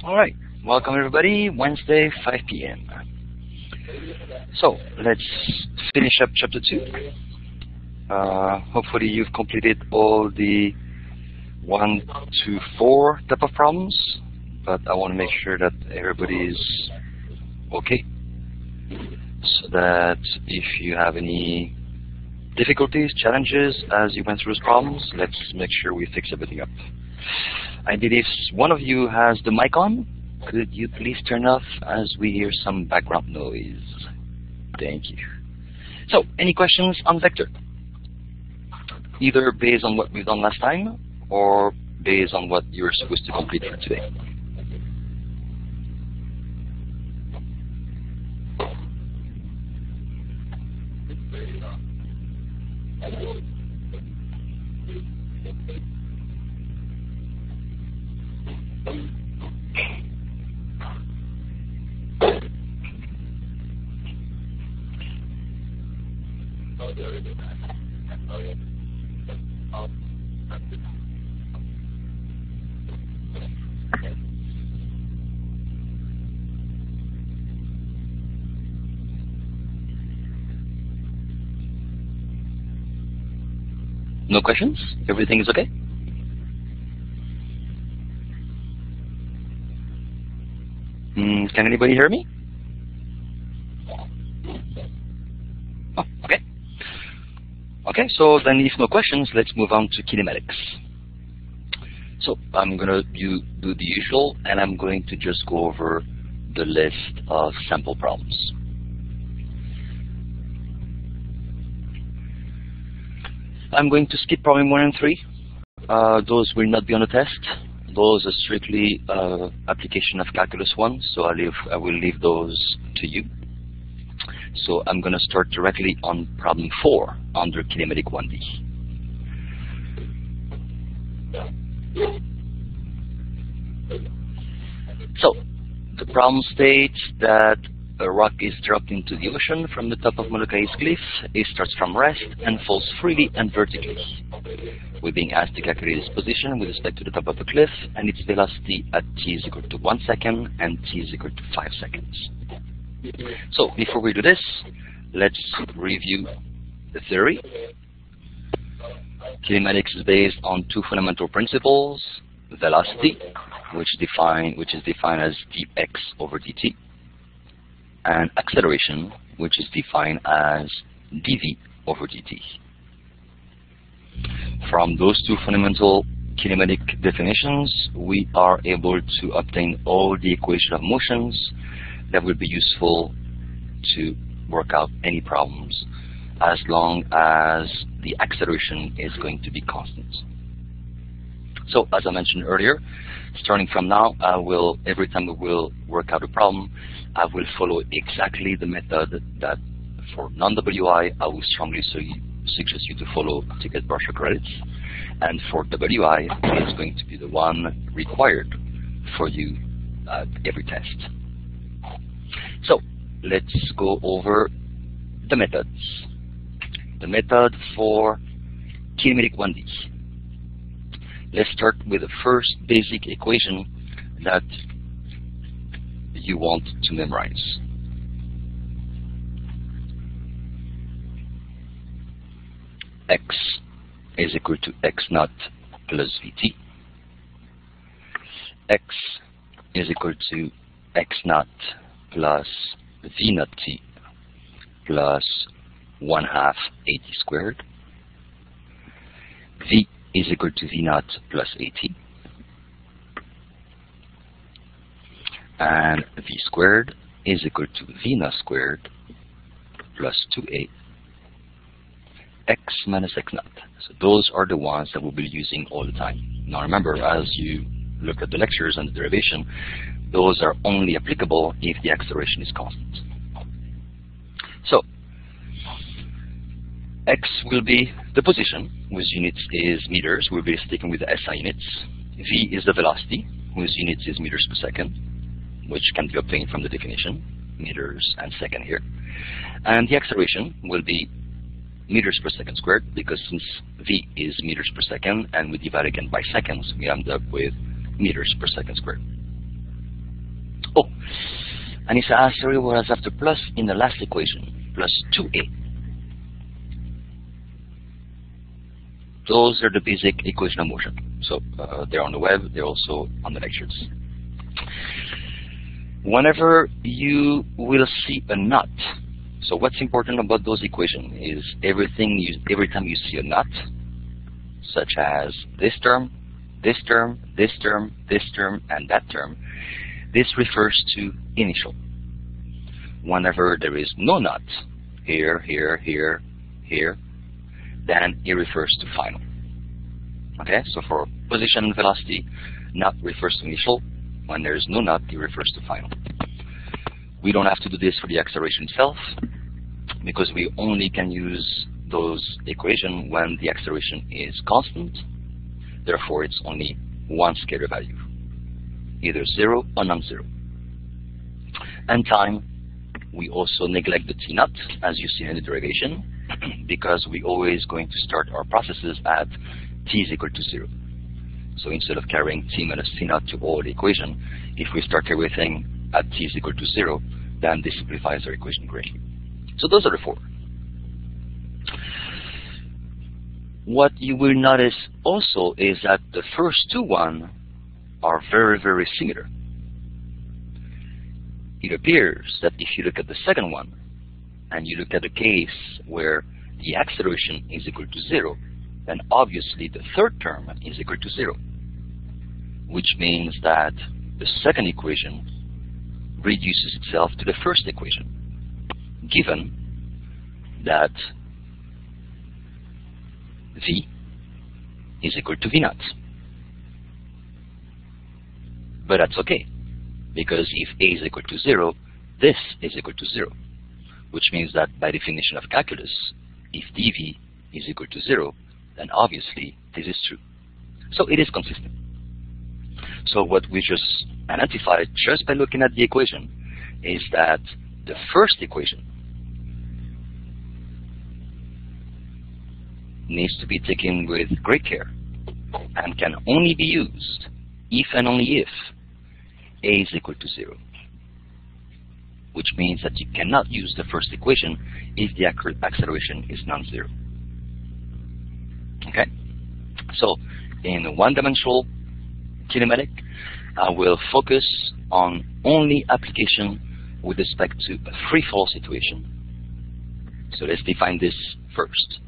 All right, welcome everybody. Wednesday, 5 p.m. So let's finish up chapter 2. Hopefully you've completed all the 1 to 4 type of problems, but I want to make sure that everybody is okay, so that if you have any difficulties, challenges as you went through those problems, let's make sure we fix everything up. I believe one of you has the mic on. Could you please turn off as we hear some background noise? Thank you. So, any questions on vector? Either based on what we've done last time or based on what you're supposed to complete for today. No questions? Everything is okay? Can anybody hear me? Oh, okay. Okay, so then if no questions, let's move on to kinematics. So I'm going to do the usual, and I'm going to just go over the list of sample problems. I'm going to skip problem 1 and 3. Those will not be on the test. Those are strictly application of calculus 1, so I will leave those to you. So I'm going to start directly on problem 4 under Kinematics1Da. So the problem states that a rock is dropped into the ocean from the top of Molokaʻi's cliff. It starts from rest and falls freely and vertically. We're being asked to calculate its position with respect to the top of the cliff and its velocity at t is equal to 1 second and t is equal to 5 seconds. So before we do this, let's review the theory. Kinematics is based on 2 fundamental principles: velocity, which is defined as dx over dt, and acceleration, which is defined as dv over dt. From those 2 fundamental kinematic definitions, we are able to obtain all the equations of motions that will be useful to work out any problems, as long as the acceleration is going to be constant. So, as I mentioned earlier, starting from now, every time we will work out a problem, I will follow exactly the method that for non-WI, I will strongly suggest you to follow to get partial credits. And for WI, it's going to be the one required for you at every test. So, let's go over the methods. The method for Kinematics1Da. Let's start with the first basic equation that you want to memorize. X is equal to x naught plus vt. X is equal to x naught plus v naught t plus 1/2 at squared. V is equal to v naught plus at, and v squared is equal to v naught squared plus 2a x minus x naught. So those are the ones that we'll be using all the time. Now remember, as you look at the lectures and the derivation, those are only applicable if the acceleration is constant. So x will be the position, whose units is meters. We'll be sticking with the SI units. V is the velocity, whose units is meters per second, which can be obtained from the definition, meters and second here. And the acceleration will be meters per second squared, because since V is meters per second and we divide again by seconds, we end up with meters per second squared. Oh, and it's asteroid was after plus in the last equation, plus 2a. Those are the basic equation of motion. So they're on the web, they're also on the lectures. Whenever you will see a knot, so what's important about those equations is every time you see a knot, such as this term, this term, this term, this term, and that term, this refers to initial. Whenever there is no knot, here, here, here, here, then it refers to final. Okay, so for position and velocity, knot refers to initial. When there is no knot, it refers to final. We don't have to do this for the acceleration itself, because we only can use those equations when the acceleration is constant. Therefore, it's only one scalar value, either 0 or non-zero. And time, we also neglect the t-naught, as you see in the derivation, because we're always going to start our processes at t is equal to 0. So instead of carrying t minus t-naught to all the equation, if we start everything at t is equal to 0, then this simplifies our equation greatly. So those are the four. What you will notice also is that the first two ones are very, very similar. It appears that if you look at the second one, and you look at the case where the acceleration is equal to 0, then obviously the third term is equal to 0, which means that the second equation reduces itself to the first equation, given that v is equal to v naught. But that's okay, because if a is equal to 0, this is equal to 0, which means that by definition of calculus, if dv is equal to 0, then obviously this is true. So it is consistent. So what we just identified just by looking at the equation is that the first equation needs to be taken with great care and can only be used if and only if a is equal to 0, which means that you cannot use the first equation if the acceleration is non-zero. Okay? So in a one-dimensional kinematic, I will focus on only application with respect to a free fall situation. So let's define this first.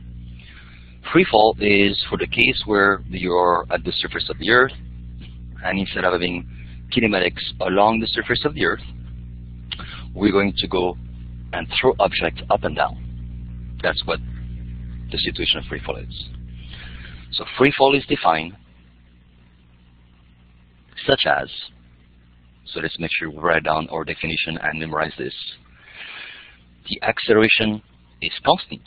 Free fall is for the case where you're at the surface of the Earth, and instead of having kinematics along the surface of the Earth, we're going to go and throw objects up and down. That's what the situation of free fall is. So free fall is defined such as, so let's make sure we write down our definition and memorize this. The acceleration is constant,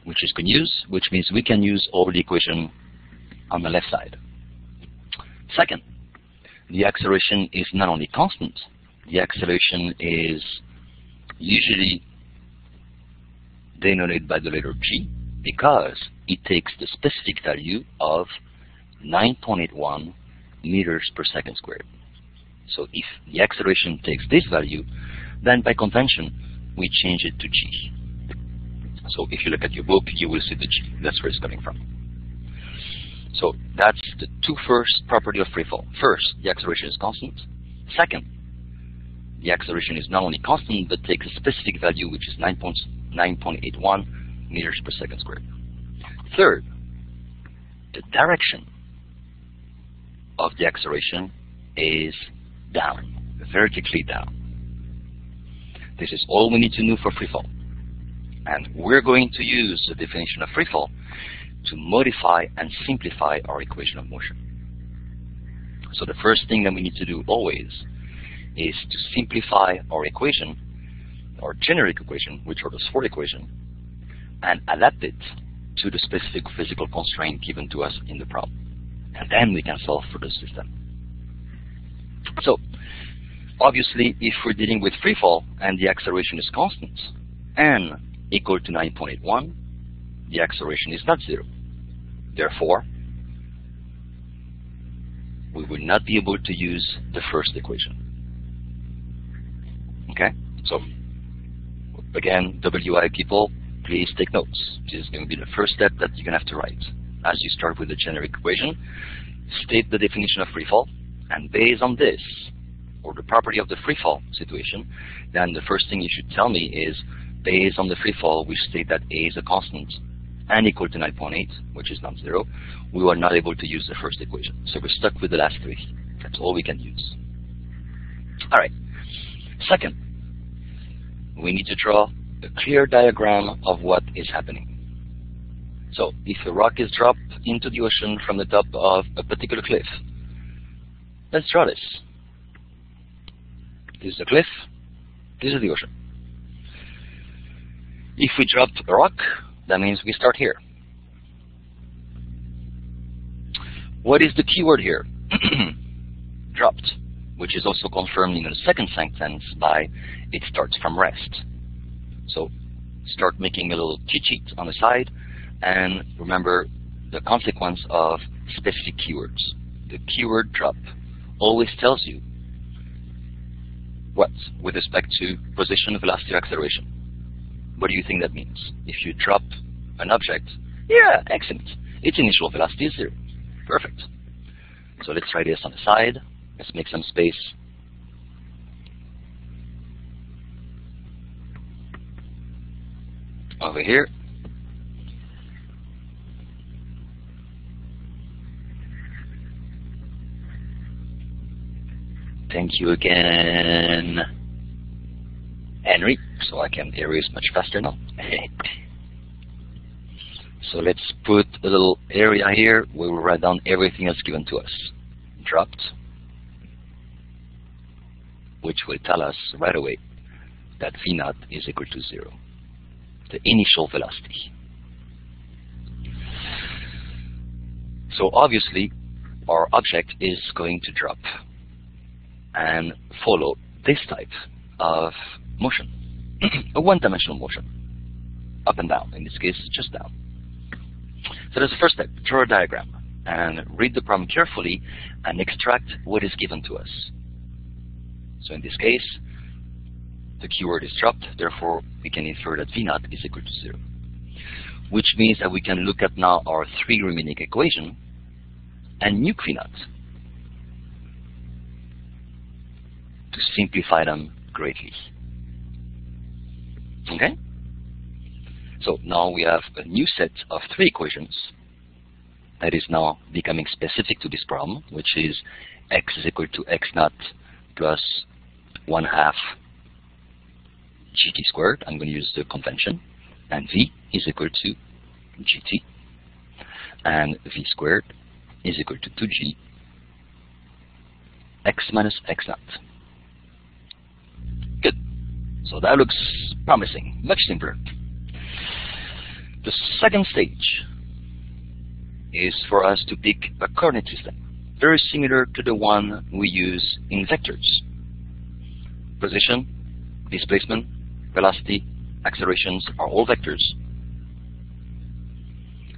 which is good news, which means we can use all the equation on the left side. Second, the acceleration is not only constant, the acceleration is usually denoted by the letter g, because it takes the specific value of 9.81 meters per second squared. So if the acceleration takes this value, then by convention we change it to g. So if you look at your book, you will see the g. That's where it's coming from. So that's the two first property of free fall. First, the acceleration is constant. Second, the acceleration is not only constant, but takes a specific value, which is 9.81 meters per second squared. Third, the direction of the acceleration is down, vertically down. This is all we need to know for free fall. And we're going to use the definition of free fall to modify and simplify our equation of motion. So the first thing that we need to do always is to simplify our equation, our generic equation, which are those four equations, and adapt it to the specific physical constraint given to us in the problem. And then we can solve for the system. So obviously, if we're dealing with free fall and the acceleration is constant and equal to 9.81, the acceleration is not 0. Therefore, we will not be able to use the first equation. Okay? So, again, WI people, please take notes. This is going to be the first step that you're going to have to write. As you start with the generic equation, state the definition of freefall, and based on this, or the property of the freefall situation, then the first thing you should tell me is, based on the freefall, we state that A is a constant and equal to 9.8, which is non-zero. We were not able to use the first equation, so we're stuck with the last three. That's all we can use. All right. Second, we need to draw a clear diagram of what is happening. So if a rock is dropped into the ocean from the top of a particular cliff, let's draw this. This is the cliff, this is the ocean. If we drop a rock, that means we start here. What is the keyword here? Dropped, which is also confirmed in the second sentence by it starts from rest. So start making a little cheat sheet on the side, and remember the consequence of specific keywords. The keyword drop always tells you what with respect to position, velocity, or acceleration. What do you think that means? If you drop an object, yeah, excellent. Its initial velocity is 0. Perfect. So let's try this on the side. Let's make some space. Over here. Thank you again, Henry, so I can erase much faster now. So let's put a little area here where we'll write down everything that's given to us. Dropped, which will tell us right away that V0 is equal to 0, the initial velocity. So obviously, our object is going to drop and follow this type of motion, a one-dimensional motion, up and down. In this case, just down. So that's the first step. Draw a diagram and read the problem carefully and extract what is given to us. So in this case, the keyword is dropped, therefore we can infer that V0 is equal to 0, which means that we can look at now our three remaining equations and nuke V0 to simplify them greatly. Okay? So now we have a new set of three equations that is now becoming specific to this problem, which is x is equal to x0 plus 1/2 gt squared. I'm going to use the convention. And v is equal to gt. And v squared is equal to 2g x minus x0. Good. So that looks promising, much simpler. The second stage is for us to pick a coordinate system, very similar to the one we use in vectors. Position, displacement, velocity, accelerations are all vectors.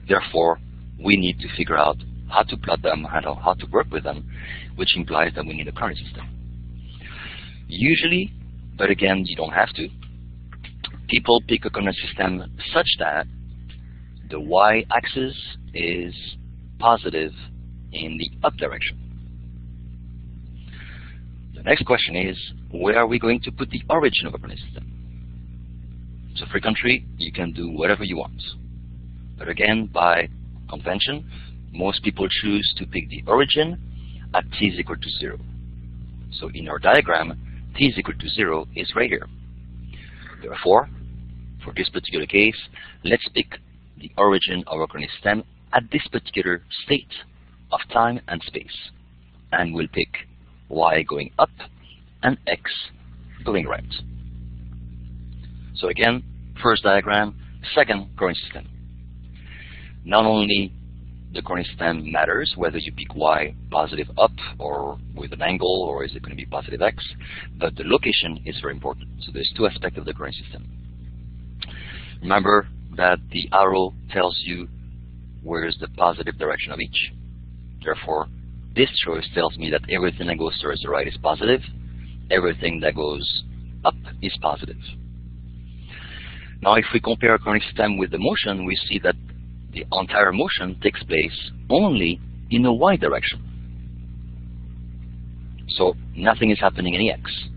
Therefore, we need to figure out how to plot them and how to work with them, which implies that we need a coordinate system. Usually, but again, you don't have to, people pick a coordinate system such that the y-axis is positive in the up direction. The next question is, where are we going to put the origin of a coordinate system? So free country, you can do whatever you want. But again, by convention, most people choose to pick the origin at t is equal to 0. So in our diagram, t is equal to 0 is right here. Therefore, for this particular case, let's pick the origin of our coordinate system at this particular state of time and space. And we'll pick y going up and x going right. So again, first diagram, second coordinate system. Not only the coordinate system matters, whether you pick y positive up or with an angle, or is it going to be positive x, but the location is very important. So there's two aspects of the coordinate system. Remember that the arrow tells you where is the positive direction of each. Therefore, this choice tells me that everything that goes towards the right is positive, everything that goes up is positive. Now if we compare our coordinate system with the motion, we see that the entire motion takes place only in the y direction. So nothing is happening in the x.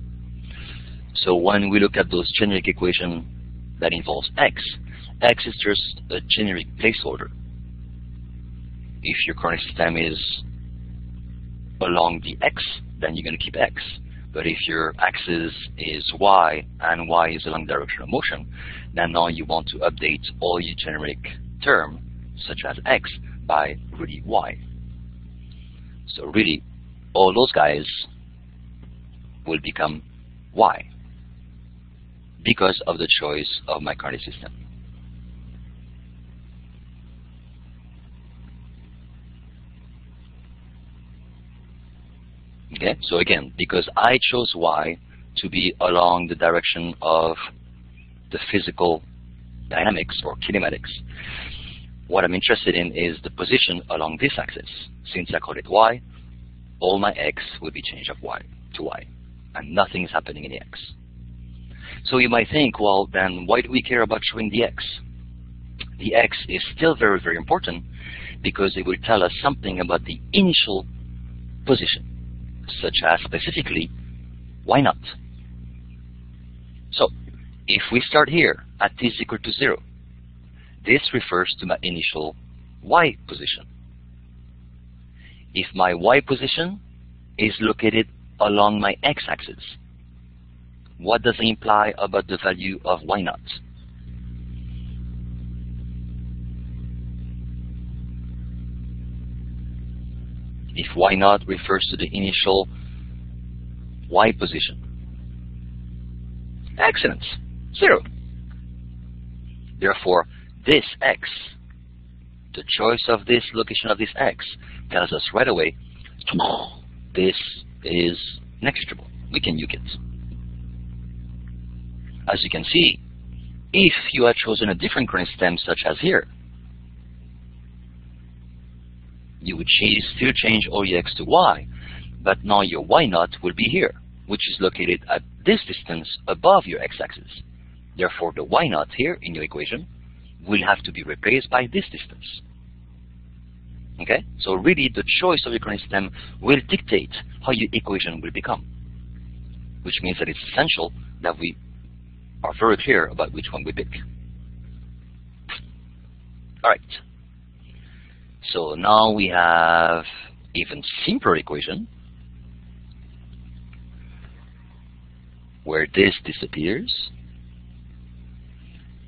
So when we look at those generic equation that involves x is just a generic placeholder. If your coordinate system is along the x, then you're going to keep x. But if your axis is y and y is along the direction of motion, then now you want to update all your generic term, such as x, by really y. So really, all those guys will become y because of the choice of my coordinate system. Okay, so again, because I chose y to be along the direction of the physical dynamics or kinematics, what I'm interested in is the position along this axis. Since I called it y, all my x will be changed of y to y, and nothing is happening in the x. So you might think, well, then why do we care about showing the x? The x is still very, very important because it will tell us something about the initial position, such as specifically, why not? So if we start here at t is equal to 0, this refers to my initial y position. If my y position is located along my x-axis, what does it imply about the value of y naught? If y naught refers to the initial y position, excellent, 0. Therefore, this x, the choice of this location of this x, tells us right away, this is negligible. We can nuke it. As you can see, if you had chosen a different coordinate system, such as here, you would still change all your x to y, but now your y naught will be here, which is located at this distance above your x-axis. Therefore, the y naught here in your equation will have to be replaced by this distance. Okay? So really, the choice of your coordinate system will dictate how your equation will become, which means that it's essential that we are very clear about which one we pick. All right. So now we have even simpler equation where this disappears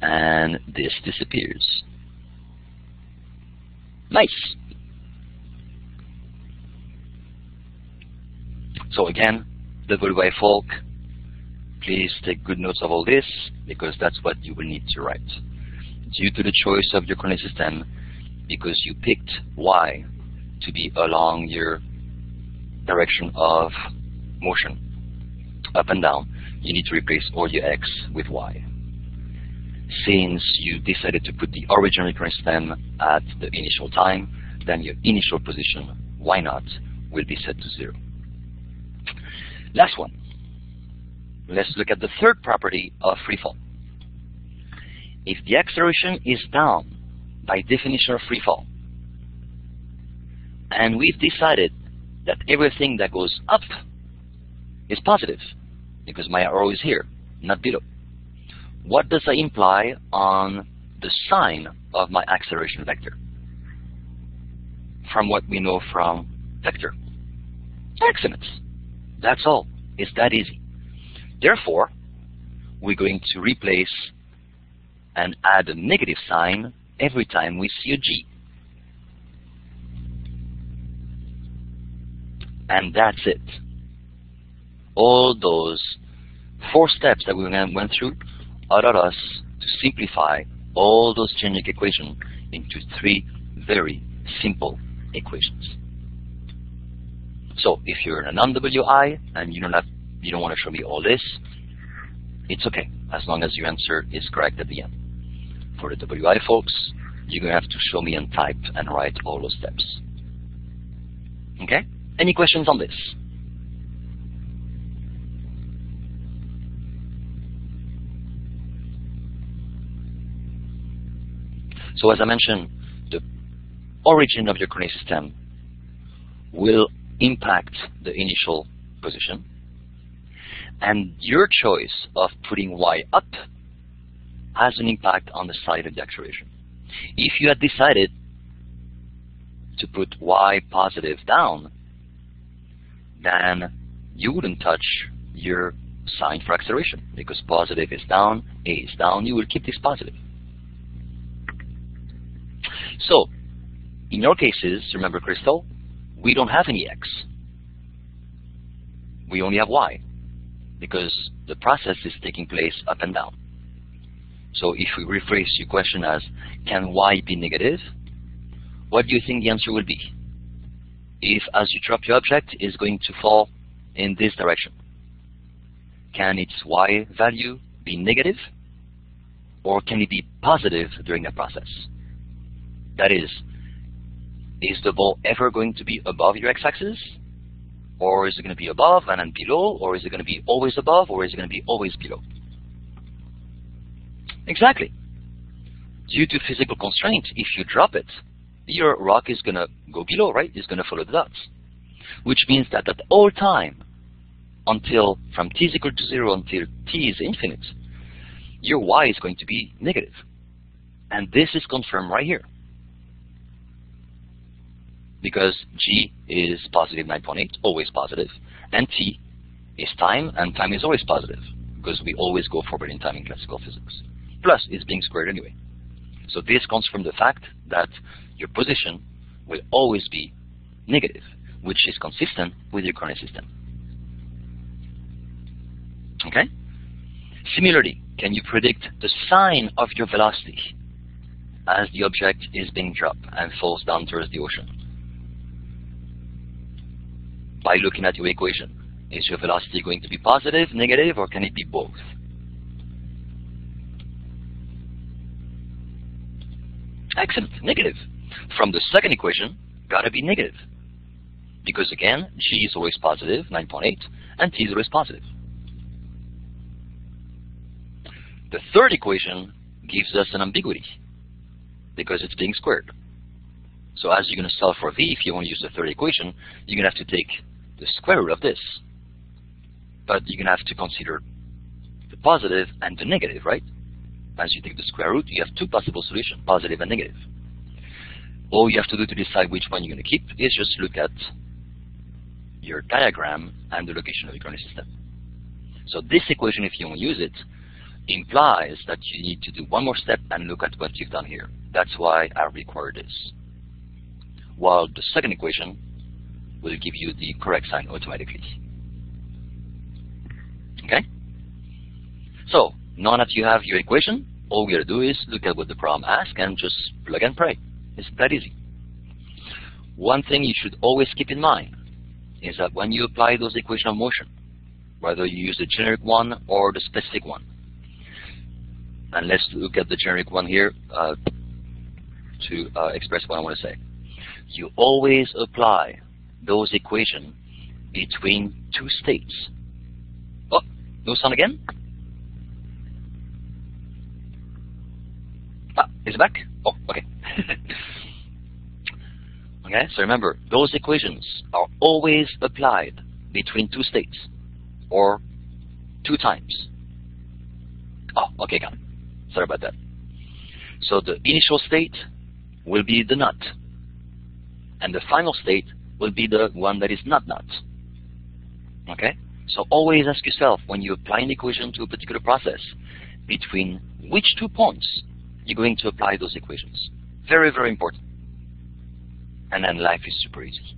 and this disappears. Nice. So again, WY folk, please take good notes of all this because that's what you will need to write. Due to the choice of your coordinate system, because you picked y to be along your direction of motion, up and down, you need to replace all your x with y. Since you decided to put the original coordinate system at the initial time, then your initial position, y naught, will be set to 0. Last one. Let's look at the third property of free fall. If the acceleration is down by definition of free fall, and we've decided that everything that goes up is positive, because my arrow is here, not below, what does that imply on the sign of my acceleration vector? From what we know from vector. Excellent. That's all. It's that easy. Therefore, we're going to replace and add a negative sign every time we see a G. And that's it. All those 4 steps that we went through allowed us to simplify all those generic equations into 3 very simple equations. So if you're in a non-WI and you don't want to show me all this, it's okay, as long as your answer is correct at the end. For the WI folks, you're going to have to show me and type and write all those steps. Okay? Any questions on this? So as I mentioned, the origin of your coordinate system will impact the initial position, and your choice of putting y up has an impact on the side of the acceleration. If you had decided to put y positive down, then you wouldn't touch your sign for acceleration, because positive is down, a is down, you will keep this positive. So, in your cases, remember, Crystal, we don't have any x. We only have y, because the process is taking place up and down. So if we rephrase your question as, can y be negative? What do you think the answer will be? If, as you drop your object, is going to fall in this direction, can its y value be negative? Or can it be positive during that process? That is the ball ever going to be above your x-axis? Or is it going to be above and then below? Or is it going to be always above? Or is it going to be always below? Exactly. Due to physical constraint, if you drop it, your rock is going to go below, right? It's going to follow the dots. Which means that at all time, until from t is equal to 0 until t is infinite, your y is going to be negative. And this is confirmed right here. Because g is positive 9.8, always positive, and t is time, and time is always positive, because we always go forward in time in classical physics. Plus, it's being squared anyway. So this comes from the fact that your position will always be negative, which is consistent with your coordinate system. Okay? Similarly, can you predict the sign of your velocity as the object is being dropped and falls down towards the ocean? By looking at your equation. Is your velocity going to be positive, negative, or can it be both? Excellent, negative. From the second equation, gotta be negative. Because again, g is always positive, 9.8, and t is always positive. The third equation gives us an ambiguity, because it's being squared. So as you're going to solve for v, if you want to use the third equation, you're going to have to take the square root of this. But you're going to have to consider the positive and the negative, right? As you take the square root, you have two possible solutions, positive and negative. All you have to do to decide which one you're going to keep is just look at your diagram and the location of the coordinate system. So this equation, if you want to use it, implies that you need to do one more step and look at what you've done here. That's why I require this. While the second equation will give you the correct sign automatically. Okay? So, now that you have your equation, all we have to do is look at what the problem asks and just plug and pray. It's that easy. One thing you should always keep in mind is that when you apply those equations of motion, whether you use the generic one or the specific one, and let's look at the generic one here to express what I want to say. You always apply those equations between two states. Oh, no sound again? Ah, is it back? Oh, okay. Okay, so remember, those equations are always applied between two states, or two times. Oh, okay, got it. Sorry about that. So the initial state will be the nut, and the final state will be the one that is not nut. Okay? So always ask yourself, when you apply an equation to a particular process, between which 2 points you're going to apply those equations. Very, very important. And then life is super easy.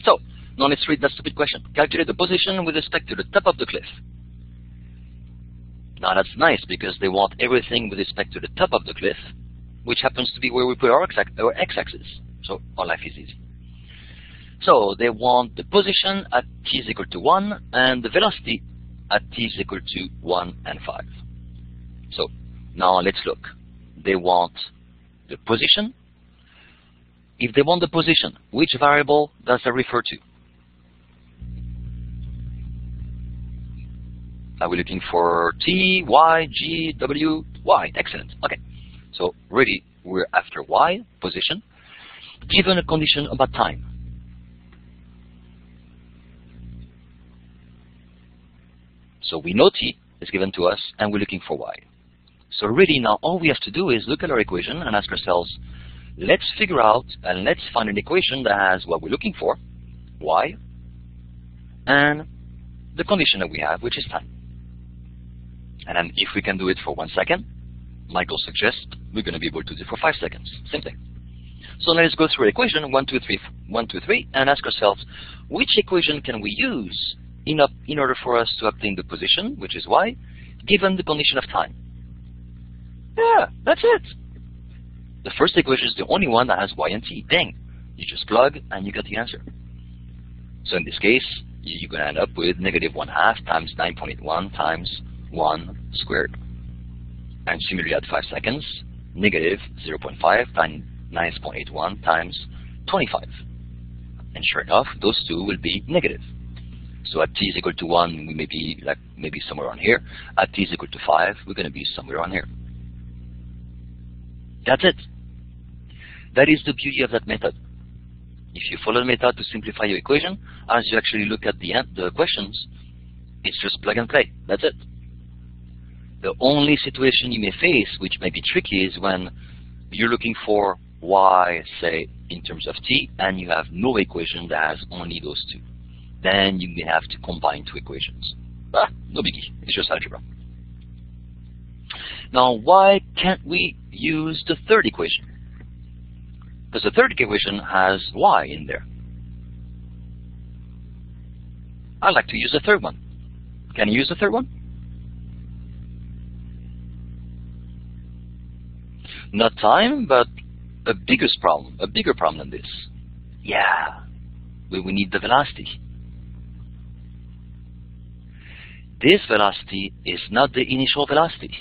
So, now let's read that stupid question. Calculate the position with respect to the top of the cliff. Now that's nice, because they want everything with respect to the top of the cliff, which happens to be where we put our x-axis. So our life is easy. So they want the position at t is equal to 1 and the velocity at t is equal to 1 and 5. So now let's look. They want the position if they want the position, which variable does that refer to? Are we looking for T, Y, G, W, Y? Excellent. Okay. So really, we're after Y, position, given a condition about time. So we know T is given to us, and we're looking for Y. So really now all we have to do is look at our equation and ask ourselves, let's figure out and let's find an equation that has what we're looking for, Y, and the condition that we have, which is time. And then if we can do it for 1 second, Michael suggests we're going to be able to do it for 5 seconds. Same thing. So let's go through equation 1, 2, 3, and ask ourselves, which equation can we use in order for us to obtain the position, which is Y, given the condition of time? Yeah, that's it. The first equation is the only one that has Y and T. Dang. You just plug and you get the answer. So in this case, you're going to end up with -1/2 times 9.81 times 1 squared. And similarly at 5 seconds, -0.5 times 9.81 times 25. And sure enough, those two will be negative. So at t is equal to 1, we may be like maybe somewhere on here. At t is equal to 5, we're going to be somewhere on here. That's it. That is the beauty of that method. If you follow the method to simplify your equation, as you actually look at the questions, it's just plug and play. That's it. The only situation you may face, which may be tricky, is when you're looking for y, say, in terms of t, and you have no equation that has only those two. Then you may have to combine two equations. No biggie. It's just algebra. Now, why can't we use the third equation? Because the third equation has y in there. I'd like to use the third one. Can you use the third one? Not time, but a bigger problem than this. Yeah, we need the velocity. This velocity is not the initial velocity,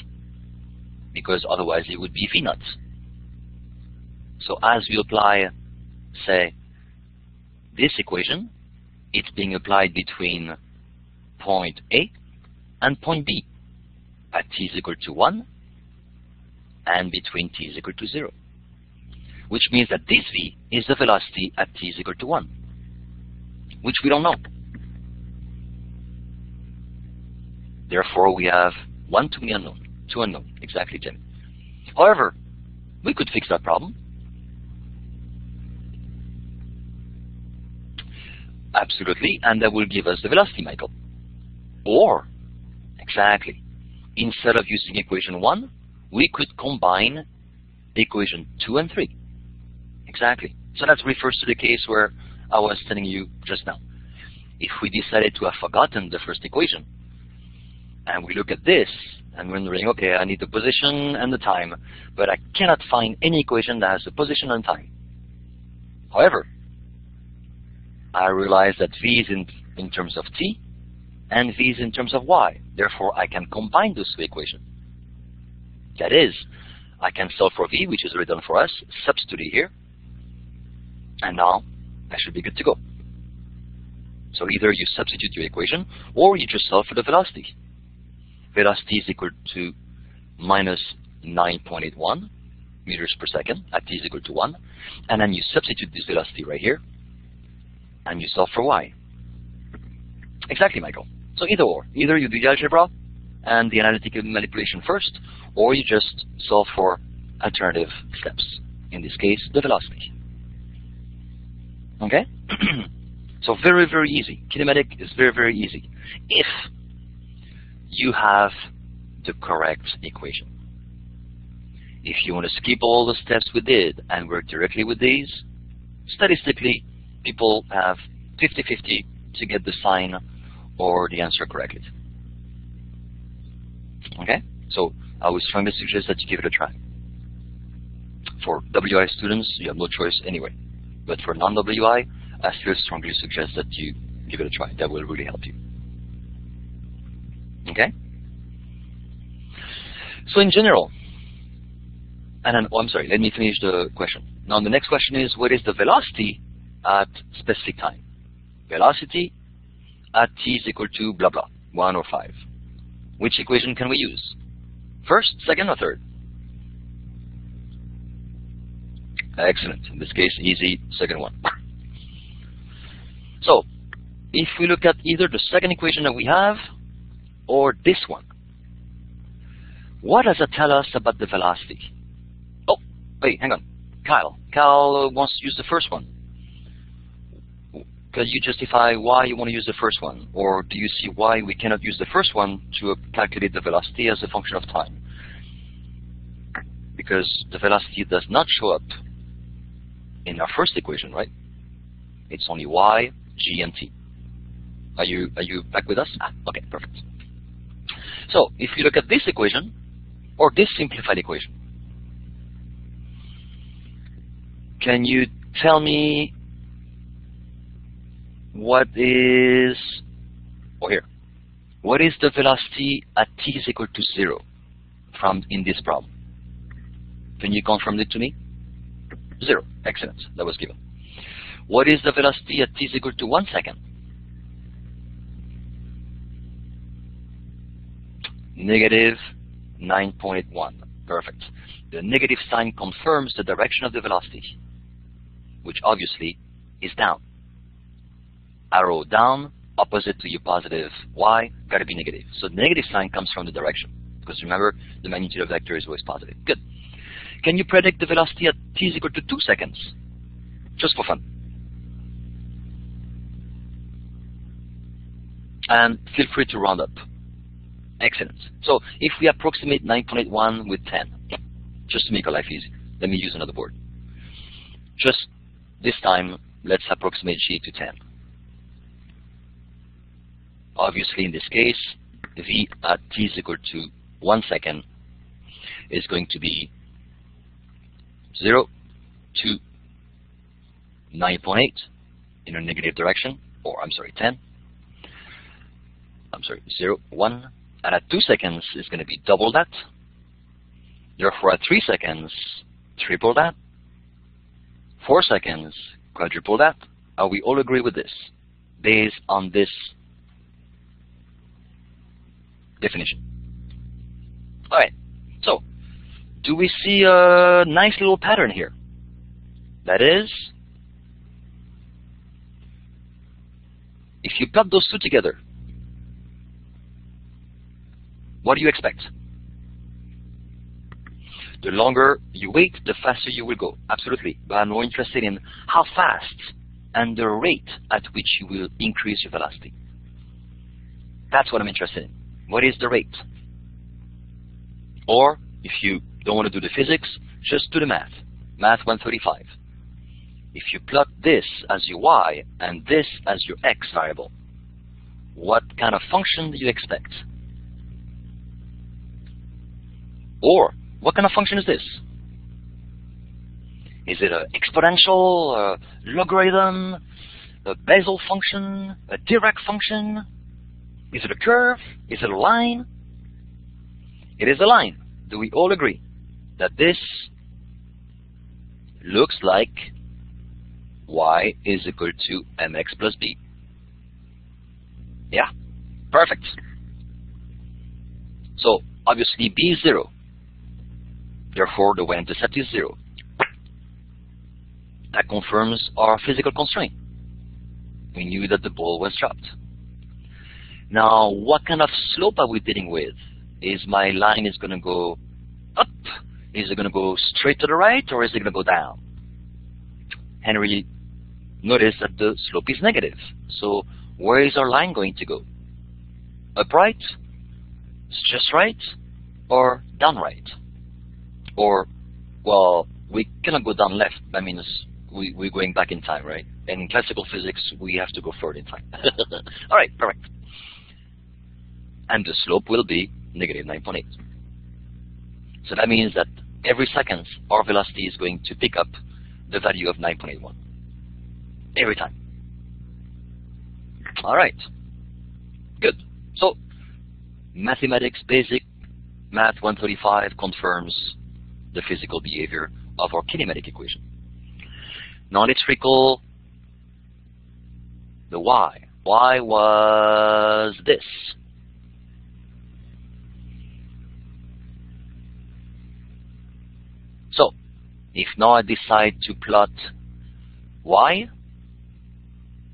because otherwise it would be v0. So as we apply, say, this equation, it's being applied between point A and point B at t is equal to 1 and between t is equal to 0, which means that this v is the velocity at t is equal to 1, which we don't know. Therefore, we have two unknown, exactly, Tim. However, we could fix that problem. Absolutely, and that will give us the velocity, Michael. Or, exactly, instead of using equation 1, we could combine equation 2 and 3. Exactly. So that refers to the case where I was telling you just now. If we decided to have forgotten the first equation, and we look at this, and we're wondering, okay, I need the position and the time, but I cannot find any equation that has the position and time. However, I realize that v is in terms of t, and v is in terms of y. Therefore, I can combine those two equations. That is, I can solve for v, which is already done for us, substitute it here, and now I should be good to go. So either you substitute your equation, or you just solve for the velocity. Velocity is equal to minus 9.81 meters per second at t is equal to 1, and then you substitute this velocity right here, and you solve for y. Exactly, Michael. So either or. Either you do the algebra and the analytical manipulation first, or you just solve for alternative steps. In this case, the velocity. Okay? So very, very easy. Kinematic is very, very easy. If you have the correct equation. If you want to skip all the steps we did and work directly with these, statistically, people have 50-50 to get the sign or the answer correctly. Okay? So I would strongly suggest that you give it a try. For WI students, you have no choice anyway. But for non-WI, I still strongly suggest that you give it a try. That will really help you. Okay? So in general, And then, oh, I'm sorry, let me finish the question. Now the next question is, what is the velocity at specific time? Velocity at t is equal to blah blah, 1 or 5. Which equation can we use? First, second, or third? Excellent. In this case, easy, second one. So, if we look at either the second equation that we have or this one, what does it tell us about the velocity? Oh, wait, hang on. Kyle wants to use the first one. Can you justify why you want to use the first one? Or do you see why we cannot use the first one to calculate the velocity as a function of time? Because the velocity does not show up in our first equation, right? It's only y, g, and t. Are you back with us? Okay, perfect. So if you look at this equation, or this simplified equation, can you tell me what is the velocity at t is equal to 0 from in this problem? Can you confirm it to me? 0. Excellent. That was given. What is the velocity at t is equal to 1 second? Negative 9.81. Perfect. The negative sign confirms the direction of the velocity, which obviously is down. Arrow down, opposite to your positive y, got to be negative. So the negative sign comes from the direction, because remember, the magnitude of vector is always positive. Good. Can you predict the velocity at t is equal to 2 seconds? Just for fun. And feel free to round up. Excellent. So if we approximate 9.81 with 10, just to make our life easy, let me use another board. Just this time, let's approximate g to 10. Obviously, in this case, v at t is equal to 1 second is going to be 0 to 9.8 in a negative direction, or I'm sorry, 10. I'm sorry, 0, 1. And at 2 seconds is going to be double that. Therefore, at 3 seconds, triple that. 4 seconds, quadruple that. Are we all agree with this, based on this definition? All right. So, do we see a nice little pattern here? That is, if you plot those two together, what do you expect? The longer you wait, the faster you will go. Absolutely. But I'm more interested in how fast and the rate at which you will increase your velocity. That's what I'm interested in. What is the rate? Or, if you don't want to do the physics, just do the math. Math 135. If you plot this as your y and this as your x variable, what kind of function do you expect? Or, what kind of function is this? Is it an exponential, a logarithm, a Bessel function, a Dirac function? Is it a curve? Is it a line? It is a line. Do we all agree that this looks like y is equal to mx plus b? Yeah, perfect. So, obviously b is 0. Therefore, the y-intercept is 0. That confirms our physical constraint. We knew that the ball was dropped. Now, what kind of slope are we dealing with? Is my line going to go up? Is it going to go straight to the right, or is it going to go down? Henry noticed that the slope is negative. So, where is our line going to go? Upright? Just right? Or down right? Or, well, we cannot go down left. That means we're going back in time, right? And in classical physics, we have to go forward in time. All right, perfect. And the slope will be negative 9.8. So that means that every second, our velocity is going to pick up the value of 9.81. Every time. All right. Good. So, mathematics, basic, math 135 confirms the physical behavior of our kinematic equation. Now let's recall the y. Y was this. So, if now I decide to plot y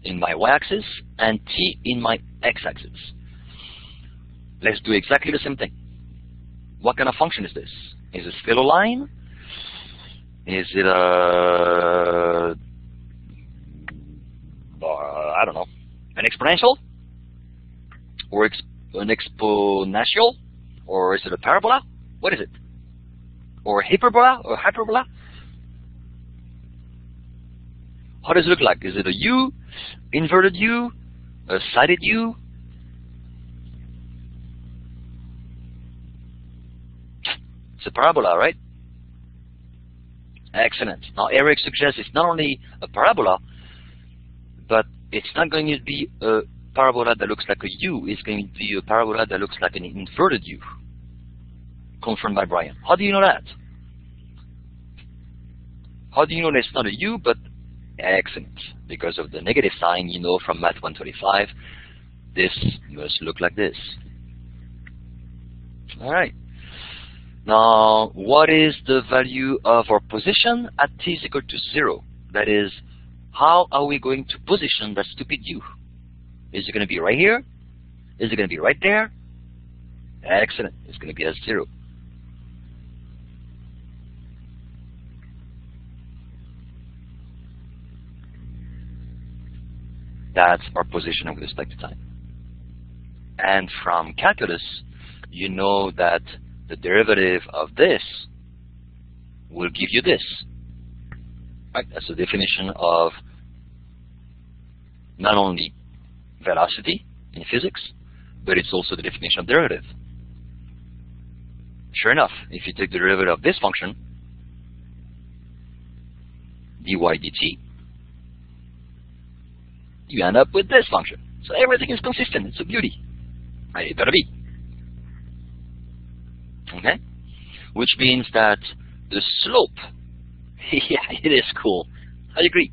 in my y-axis and t in my x-axis, let's do exactly the same thing. What kind of function is this? Is it still a line? Is it a, I don't know, an exponential? Or an exponential? Or is it a parabola? What is it? Or hyperbola? Or hyperbola? How does it look like? Is it a U? Inverted U? A sided U? It's a parabola, right? Excellent. Now Eric suggests it's not only a parabola, but it's not going to be a parabola that looks like a U. It's going to be a parabola that looks like an inverted U. Confirmed by Brian. How do you know that? How do you know that it's not a U, but excellent? Because of the negative sign, you know from Math 125, this must look like this. All right. Now, what is the value of our position at t is equal to 0? That is, how are we going to position that stupid U? Is it going to be right here? Is it going to be right there? Excellent. It's going to be at 0. That's our position with respect to time. And from calculus, you know that the derivative of this will give you this. Right? That's the definition of not only velocity in physics, but it's also the definition of derivative. Sure enough, if you take the derivative of this function, dy dt, you end up with this function. So everything is consistent. It's a beauty. It better be. Okay? Which means that the slope, yeah, it is cool. I agree.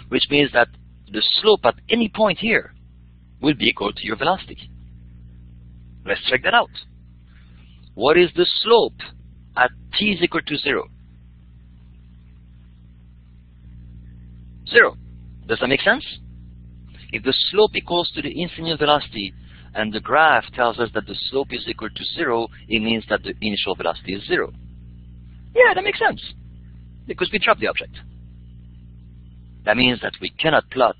Which means that the slope at any point here will be equal to your velocity. Let's check that out. What is the slope at t is equal to 0? 0. Does that make sense? If the slope equals to the instantaneous velocity and the graph tells us that the slope is equal to 0, it means that the initial velocity is 0. Yeah, that makes sense, because we dropped the object. That means that we cannot plot,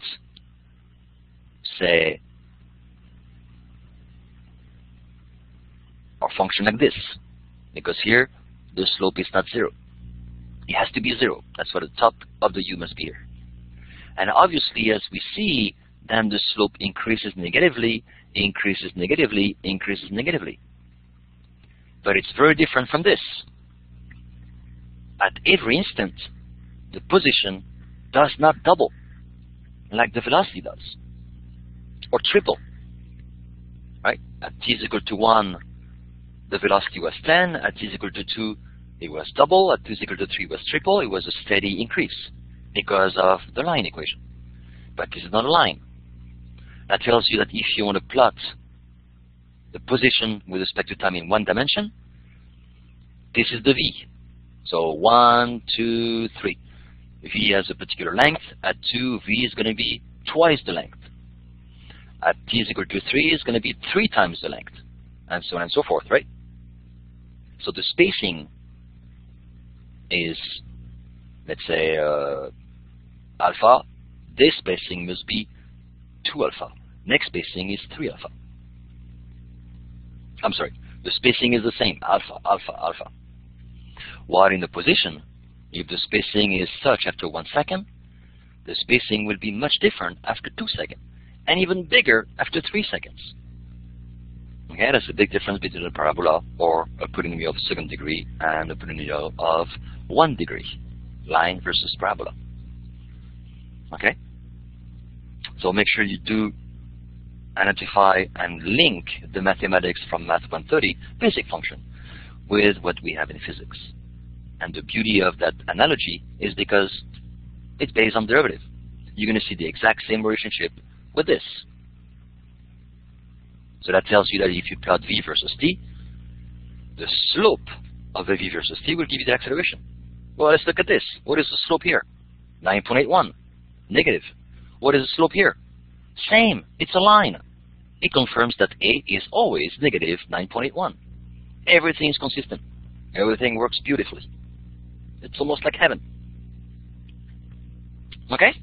say, our function like this, because here the slope is not 0. It has to be 0. That's why the top of the U must be here. And obviously, as we see, then the slope increases negatively, increases negatively, increases negatively. But it's very different from this. At every instant, the position does not double like the velocity does, or triple. Right? At t is equal to 1, the velocity was 10. At t is equal to 2, it was double. At t is equal to 3, it was triple. It was a steady increase because of the line equation. But this is not a line. That tells you that if you want to plot the position with respect to time in one dimension, this is the v. So 1, 2, 3. V has a particular length. At 2, v is going to be twice the length. At t is equal to 3, it's going to be 3 times the length, and so on and so forth, right? So the spacing is, let's say, alpha. This spacing must be 2 alpha. Next spacing is 3 alpha. I'm sorry, the spacing is the same, alpha, alpha, alpha. While in the position, if the spacing is such after 1 second, the spacing will be much different after 2 seconds, and even bigger after 3 seconds. Okay, that's a big difference between a parabola or a polynomial of second degree and a polynomial of 1 degree, line versus parabola. Okay? So make sure you do identify and link the mathematics from Math 130 basic function with what we have in physics. And the beauty of that analogy is because it's based on derivative. You're going to see the exact same relationship with this. So that tells you that if you plot v versus t, the slope of the v versus t will give you the acceleration. Well, let's look at this. What is the slope here? 9.81. Negative. What is the slope here? Same. It's a line. It confirms that A is always negative 9.81. Everything is consistent. Everything works beautifully. It's almost like heaven. Okay?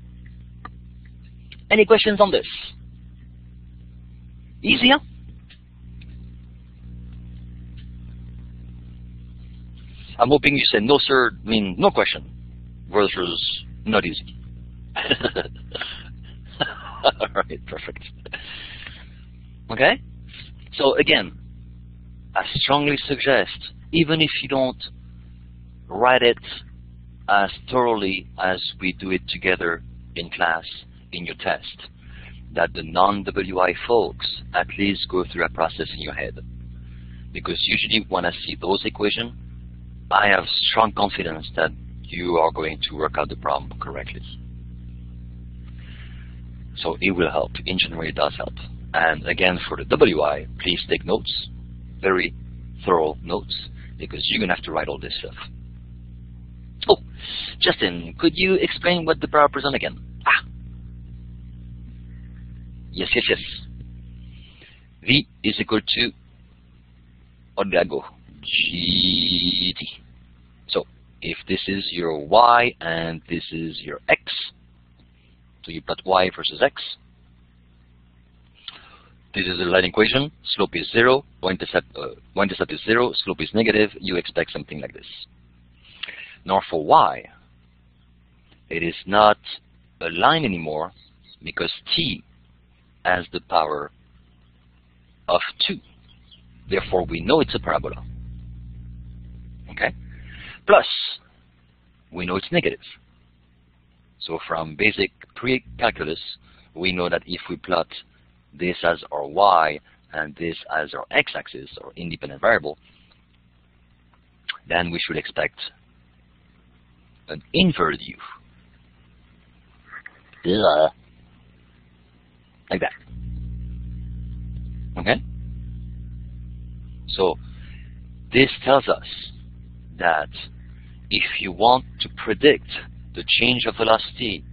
Any questions on this? Easy, huh? I'm hoping you said no, sir, I mean no question, versus not easy. All right, perfect. Okay? So again, I strongly suggest, even if you don't write it as thoroughly as we do it together in class, in your test, that the non-WI folks at least go through a process in your head. Because usually when I see those equations, I have strong confidence that you are going to work out the problem correctly. So it will help. In general, it does help. And again, for the WI, please take notes, very thorough notes, because you're going to have to write all this stuff. Oh, Justin, could you explain what the power present again? Ah. Yes. V is equal to omega gt. So if this is your y and this is your x, so you plot y versus x. This is the line equation. Slope is 0, y-intercept is 0, slope is negative. You expect something like this. Now for y, it is not a line anymore because t has the power of 2. Therefore, we know it's a parabola. Okay? Plus, we know it's negative. So from basic pre-calculus, we know that if we plot this as our y and this as our x-axis, or independent variable, then we should expect an inverted u. Like that. Okay? So this tells us that if you want to predict the change of velocity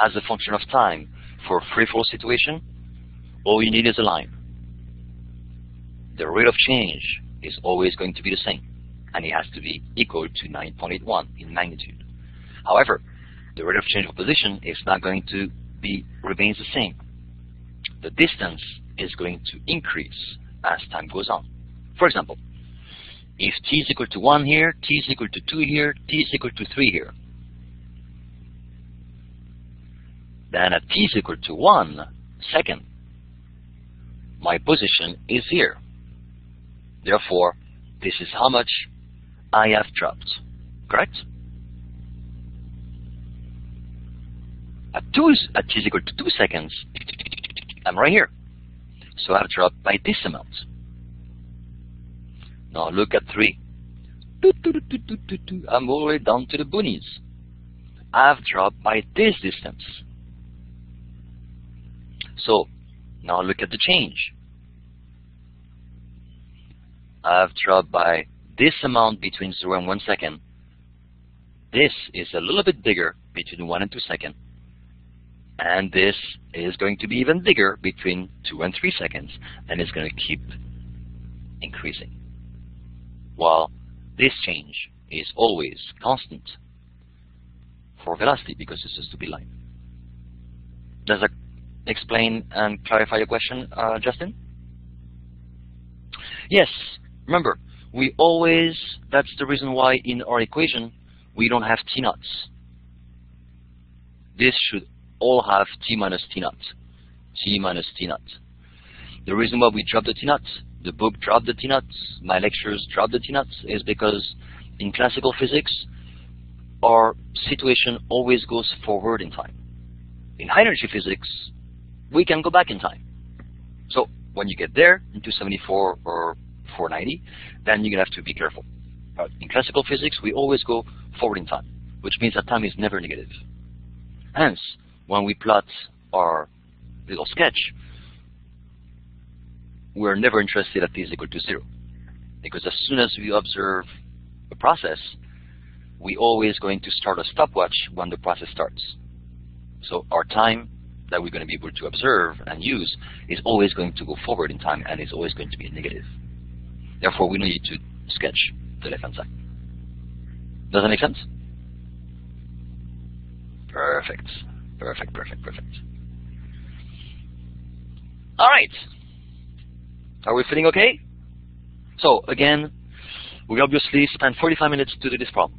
as a function of time for a free fall situation, all you need is a line. The rate of change is always going to be the same, and it has to be equal to 9.81 in magnitude. However, the rate of change of position is not going to remains the same. The distance is going to increase as time goes on. For example, if t is equal to 1 here, t is equal to 2 here, t is equal to 3 here, then at t is equal to 1 second, my position is here. Therefore, this is how much I have dropped. Correct? At t is equal to 2 seconds, I'm right here. So I've dropped by this amount. Now look at 3. I'm all the way down to the boonies. I've dropped by this distance. So now look at the change. I've dropped by this amount between 0 and 1 second. This is a little bit bigger between 1 and 2 seconds. And this is going to be even bigger between 2 and 3 seconds. And it's going to keep increasing. While this change is always constant for velocity because it's a stupid line. Does that explain and clarify your question, Justin? Yes. Remember, we always, that's the reason why in our equation we don't have t naughts. This should all have t minus t naught. T minus t naught. The reason why we drop the t naught, the book dropped the t naughts, my lectures dropped the t naughts, is because in classical physics, our situation always goes forward in time. In high energy physics, we can go back in time. So when you get there in 274 or 490, then you're going to have to be careful. In classical physics, we always go forward in time, which means that time is never negative. Hence, when we plot our little sketch, we're never interested at t is equal to 0. Because as soon as we observe a process, we're always going to start a stopwatch when the process starts. So our time that we're going to be able to observe and use is always going to go forward in time and is always going to be negative. Therefore, we need to sketch the left-hand side. Does that make sense? Perfect. Perfect, perfect, perfect. All right. Are we feeling okay? So, again, we obviously spent 45 minutes to do this problem.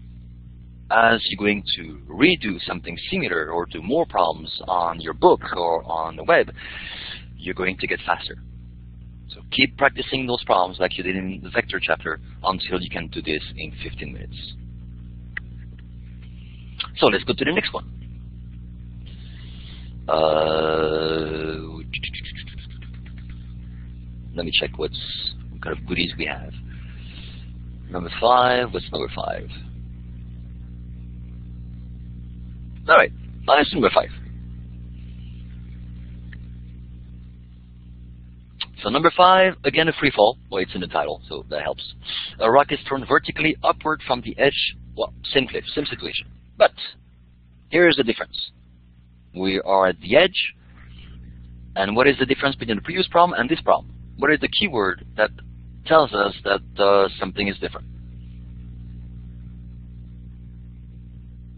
As you're going to redo something similar or do more problems on your book or on the web, you're going to get faster. So keep practicing those problems like you did in the vector chapter until you can do this in 15 minutes. So let's go to the next one. Let me check what kind of goodies we have. Number 5, what's number 5? All right, let's do number 5. So number 5, again a free fall. Well, it's in the title, so that helps. A rock is thrown vertically upward from the edge. Well, same cliff, same situation. But here's the difference. We are at the edge, and what is the difference between the previous problem and this problem? What is the keyword that tells us that something is different?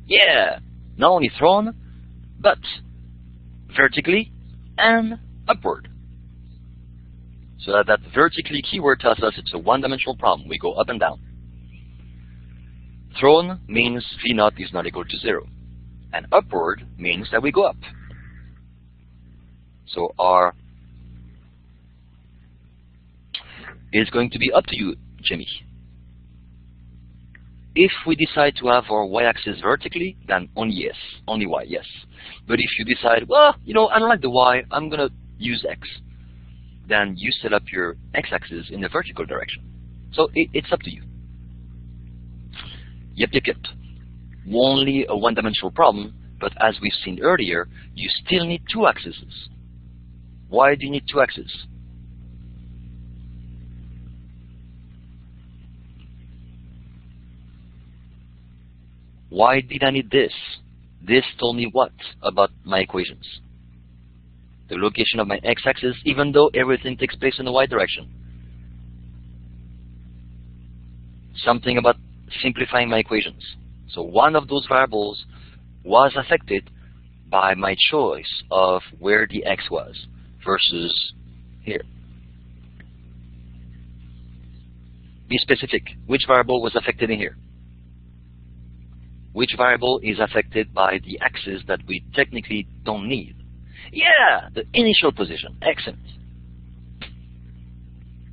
Yeah, not only thrown, but vertically and upward. So that vertically keyword tells us it's a one-dimensional problem. We go up and down. Thrown means V0 is not equal to 0. And upward means that we go up. So our is going to be up to you, Jimmy. If we decide to have our y-axis vertically, then only yes, only y, yes. But if you decide, well, you know, I don't like the y, I'm going to use x, then you set up your x-axis in the vertical direction. So it's up to you. Yep. Only a one-dimensional problem, but as we've seen earlier, you still need two axes. Why do you need two axes? Why did I need this? This told me what about my equations? The location of my x-axis, even though everything takes place in the y direction. Something about simplifying my equations. So one of those variables was affected by my choice of where the x was versus here. Be specific. Which variable was affected in here? Which variable is affected by the axis that we technically don't need? Yeah, the initial position. Excellent.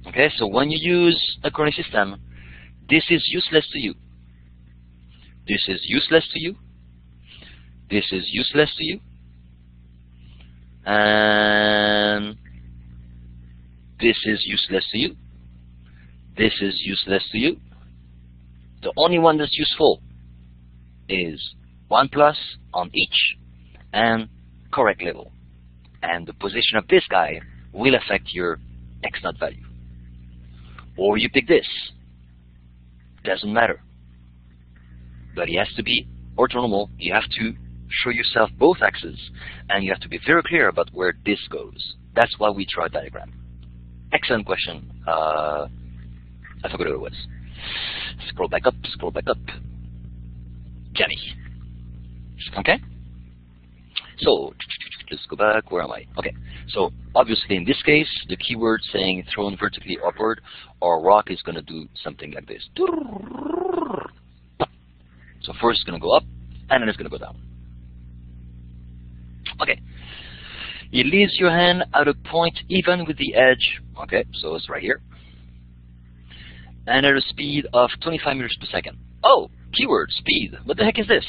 Okay, so when you use a coordinate system, this is useless to you. This is useless to you. This is useless to you. And this is useless to you. This is useless to you. The only one that's useful is 1 plus on each and correct level. And the position of this guy will affect your x0 value. Or you pick this. Doesn't matter. But it has to be orthonormal. You have to show yourself both axes, and you have to be very clear about where this goes. That's why we draw a diagram. Excellent question. I forgot who it was. Scroll back up, Jenny. Okay? So, let's go back. Where am I? Okay. So, obviously, in this case, the keyword saying thrown vertically upward, our rock is going to do something like this. So, first it's going to go up, and then it's going to go down. Okay. It leaves your hand at a point even with the edge. Okay, so it's right here. And at a speed of 25 meters per second. Oh, keyword, speed. What the heck is this?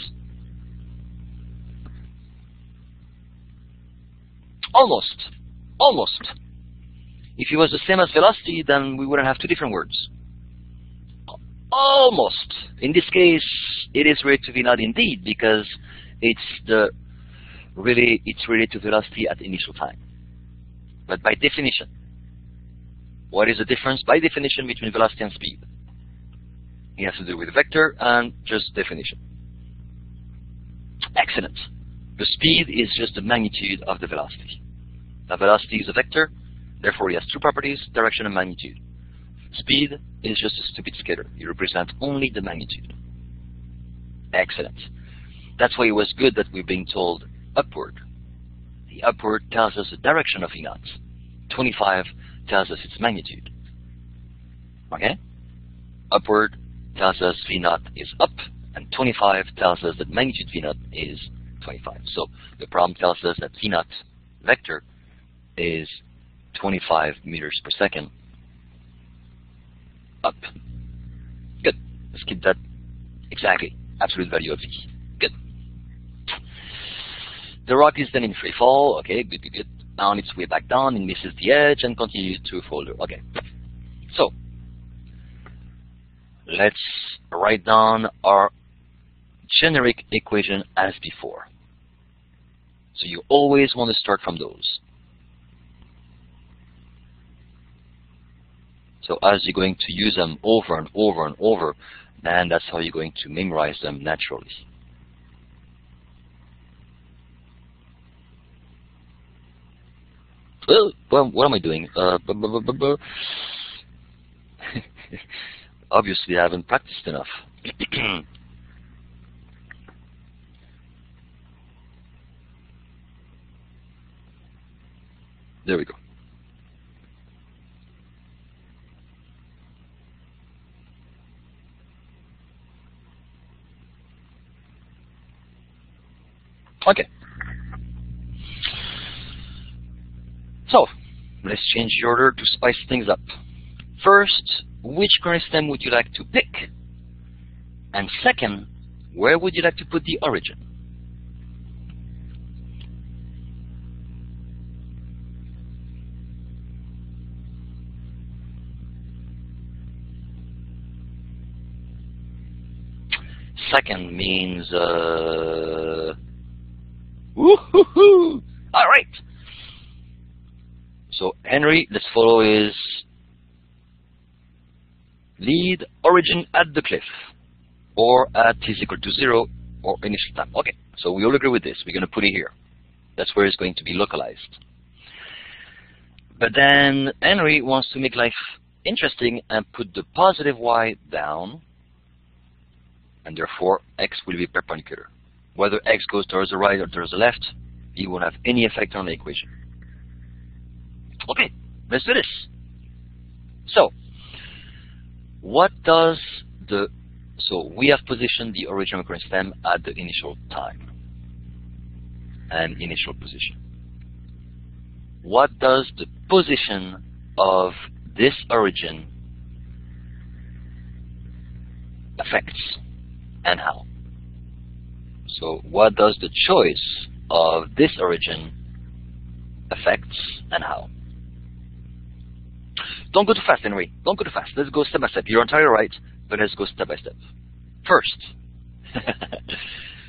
Almost. If it was the same as velocity, then we wouldn't have two different words. Almost. In this case, it is related to V naught indeed, because it's related to velocity at initial time. But by definition, what is the difference by definition between velocity and speed? It has to do with vector and just definition. Excellent. The speed is just the magnitude of the velocity. The velocity is a vector, therefore it has two properties, direction and magnitude. Speed is just a stupid scalar. It represents only the magnitude. Excellent. That's why it was good that we're being told upward. The upward tells us the direction of V naught. 25 tells us its magnitude. Okay? Upward tells us V naught is up, and 25 tells us that magnitude V naught is 25. So the problem tells us that V naught vector is 25 meters per second up. Good. Let's keep that exactly. Absolute value of V. Good. The rock is then in free fall. Okay, good, good, good. On its way back down, it misses the edge and continues to fall. Okay. So let's write down our generic equation as before. So you always want to start from those. So as you're going to use them over and over and over, then that's how you're going to memorize them naturally. Well, what am I doing? Obviously, I haven't practiced enough. There we go. Okay. So, let's change the order to spice things up. First, which current stem would you like to pick? And second, where would you like to put the origin? Second means, woo-hoo-hoo! All right. So Henry, let's follow his lead. Origin at the cliff, or at t is equal to 0, or initial time. Okay, so we all agree with this. We're going to put it here. That's where it's going to be localized. But then Henry wants to make life interesting and put the positive y down, and therefore x will be perpendicular. Whether x goes towards the right or towards the left, it won't have any effect on the equation. Okay, let's do this. So, so we have positioned the original current stem at the initial time and initial position. What does the position of this origin affect, and how? So what does the choice of this origin affect, and how? Don't go too fast, Henry. Don't go too fast. Let's go step by step. You're entirely right, but let's go step by step. First,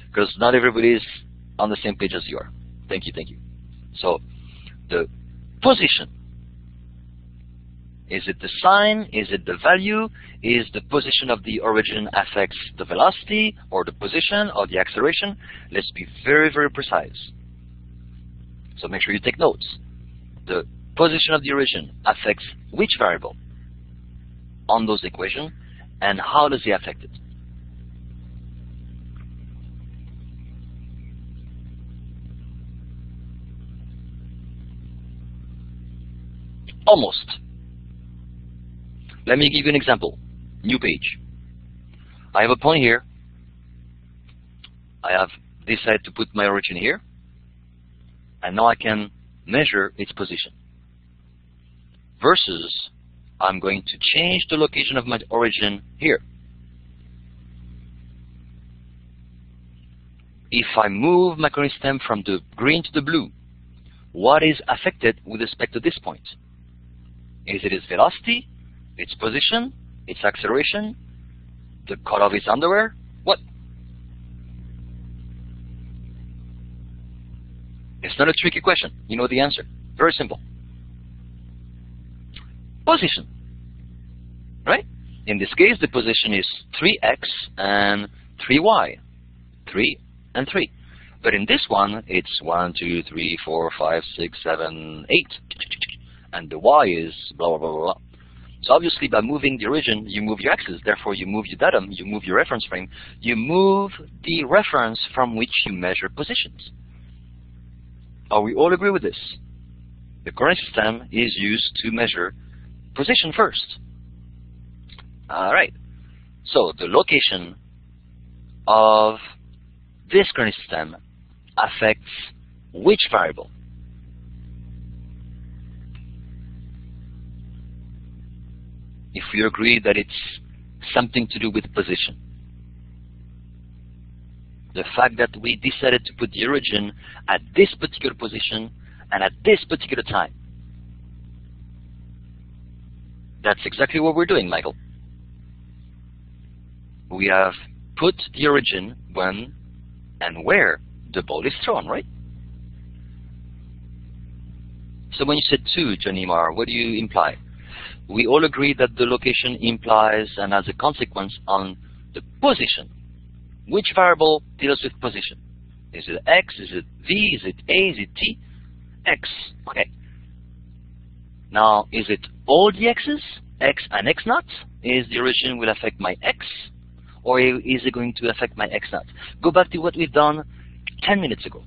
because not everybody is on the same page as you are. Thank you, thank you. So, the position. Is it the sign? Is it the value? Is the position of the origin affects the velocity, or the position, or the acceleration? Let's be very, very precise. So make sure you take notes. The position of the origin affects which variable on those equations, and how does it affect it? Almost. Let me give you an example. New page. I have a point here. I have decided to put my origin here, and now I can measure its position. Versus, I'm going to change the location of my origin here. If I move my current stem from the green to the blue, what is affected with respect to this point? Is it its velocity, its position, its acceleration, The cut of his underwear? What? It's not a tricky question. You know the answer. Very simple. Position. Right? In this case, the position is 3x and 3y. 3 and 3. But in this one, it's 1, 2, 3, 4, 5, 6, 7, 8. And the y is blah, blah, blah, blah. So obviously, by moving the origin, you move your axis. Therefore, you move your datum, you move your reference frame. You move the reference from which you measure positions. Are we all agree with this? The coordinate system is used to measure position first. All right. So the location of this coordinate system affects which variable? If we agree that it's something to do with position. The fact that we decided to put the origin at this particular position and at this particular time. That's exactly what we're doing, Michael. We have put the origin when and where the ball is thrown, right? So when you said 2, Johnny Marr, what do you imply? We all agree that the location implies and has a consequence on the position. Which variable deals with position? Is it x? Is it v? Is it a? Is it t? X. Okay. Now, is it all the x's? X and x naught? Is the origin will affect my x? Or is it going to affect my x naught? Go back to what we've done 10 minutes ago.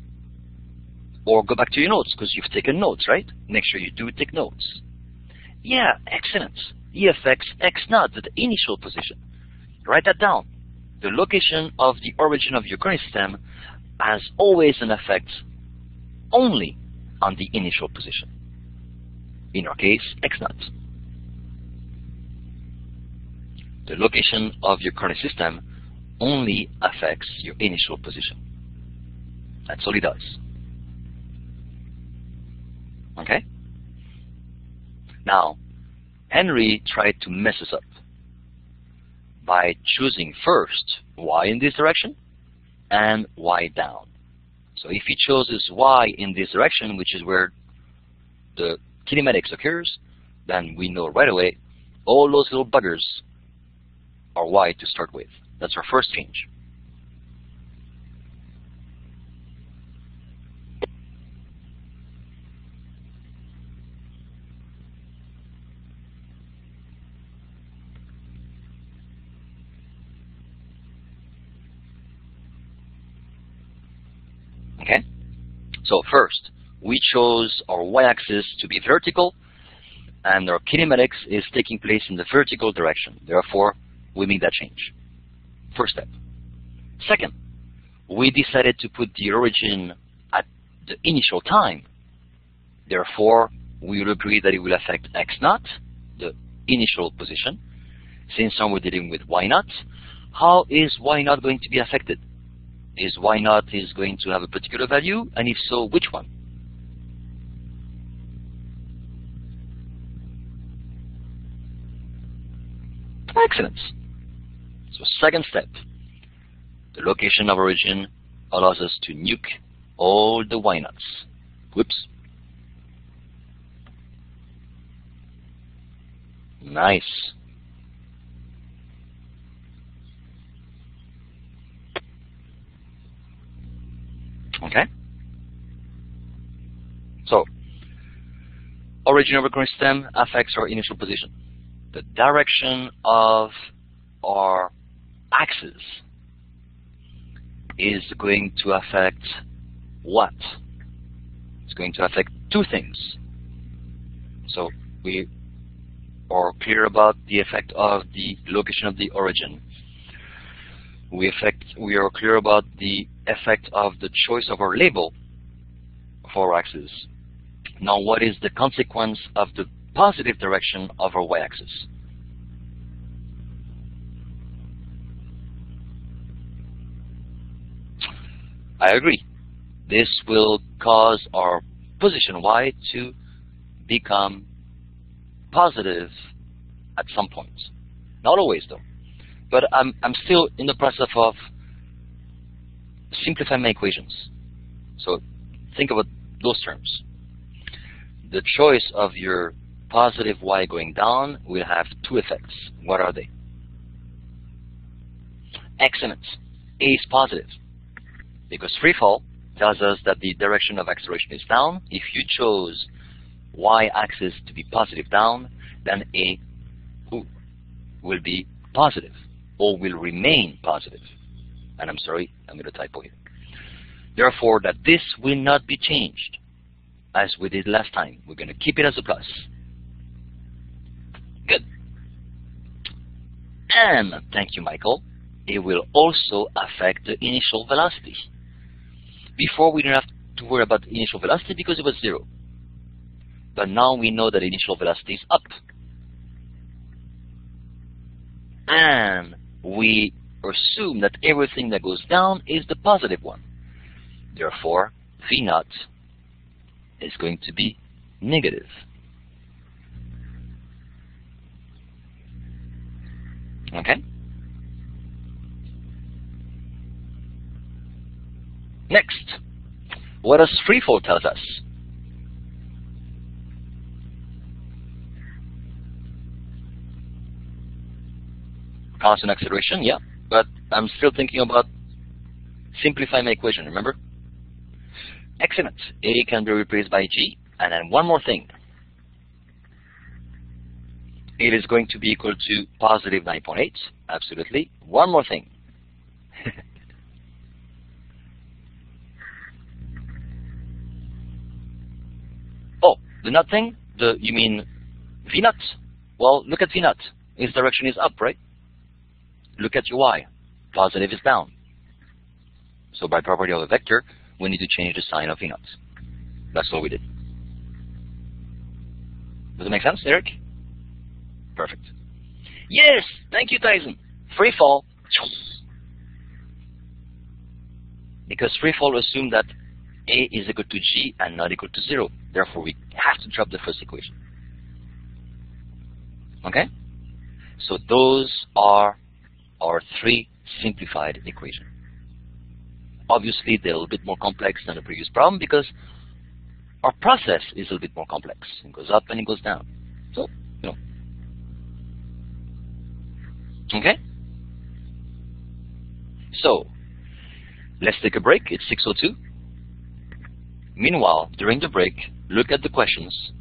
Or go back to your notes, because you've taken notes, right? Make sure you do take notes. Yeah, excellent. E affects x naught, the initial position. Write that down. The location of the origin of your coordinate system has always an effect only on the initial position. In our case, x naught. The location of your coordinate system only affects your initial position. That's all it does. Okay? Now, Henry tried to mess us up by choosing first y in this direction and y down. So if he chooses y in this direction, which is where the kinematics occurs, then we know right away all those little buggers are y to start with. That's our first change. Okay? So first, we chose our y-axis to be vertical, and our kinematics is taking place in the vertical direction. Therefore, we make that change. First step. Second, we decided to put the origin at the initial time. Therefore, we will agree that it will affect x naught, the initial position. Since now we're dealing with y naught, how is y naught going to be affected? Is y naught is going to have a particular value, and if so, which one? Excellent. So second step, the location of origin allows us to nuke all the y naughts. Whoops. Nice. Okay. So, origin of a coordinate system affects our initial position. The direction of our axis is going to affect what? It's going to affect two things. So we are clear about the effect of the location of the origin. We are clear about the effect of the choice of our label for our axis. Now, what is the consequence of the positive direction of our y-axis? I agree. This will cause our position y to become positive at some point. Not always, though. but I'm still in the process of simplifying my equations. So think about those terms. The choice of your positive y going down will have two effects. What are they? Excellent. A is positive, because free fall tells us that the direction of acceleration is down. If you chose y-axis to be positive down, then A will be positive, or will remain positive. And I'm sorry, I'm going to typo here. Therefore, that this will not be changed as we did last time. We're going to keep it as a plus. Good. And, thank you, Michael, it will also affect the initial velocity. Before, we didn't have to worry about the initial velocity because it was 0. But now we know that initial velocity is up. And we assume that everything that goes down is the positive one. Therefore, V naught is going to be negative. Okay? Next, what does free fall tell us? Constant acceleration, yeah, but I'm still thinking about simplifying my equation, remember? Excellent. A can be replaced by G, and then one more thing. It is going to be equal to positive 9.8, absolutely. One more thing. Oh, the naught thing? You mean V naught? Well, look at V naught. Its direction is up, right? Look at your y. Positive is down. So by property of a vector, we need to change the sign of V naught. That's what we did. Does it make sense, Eric? Perfect. Yes! Thank you, Tyson. Free fall. Because free fall assumes that A is equal to G and not equal to 0. Therefore, we have to drop the first equation. Okay? So those are our three simplified equations. Obviously, they're a little bit more complex than the previous problem because our process is a little bit more complex. It goes up and it goes down. So, you know. Okay? So, let's take a break. It's 6:02. Meanwhile, during the break, look at the questions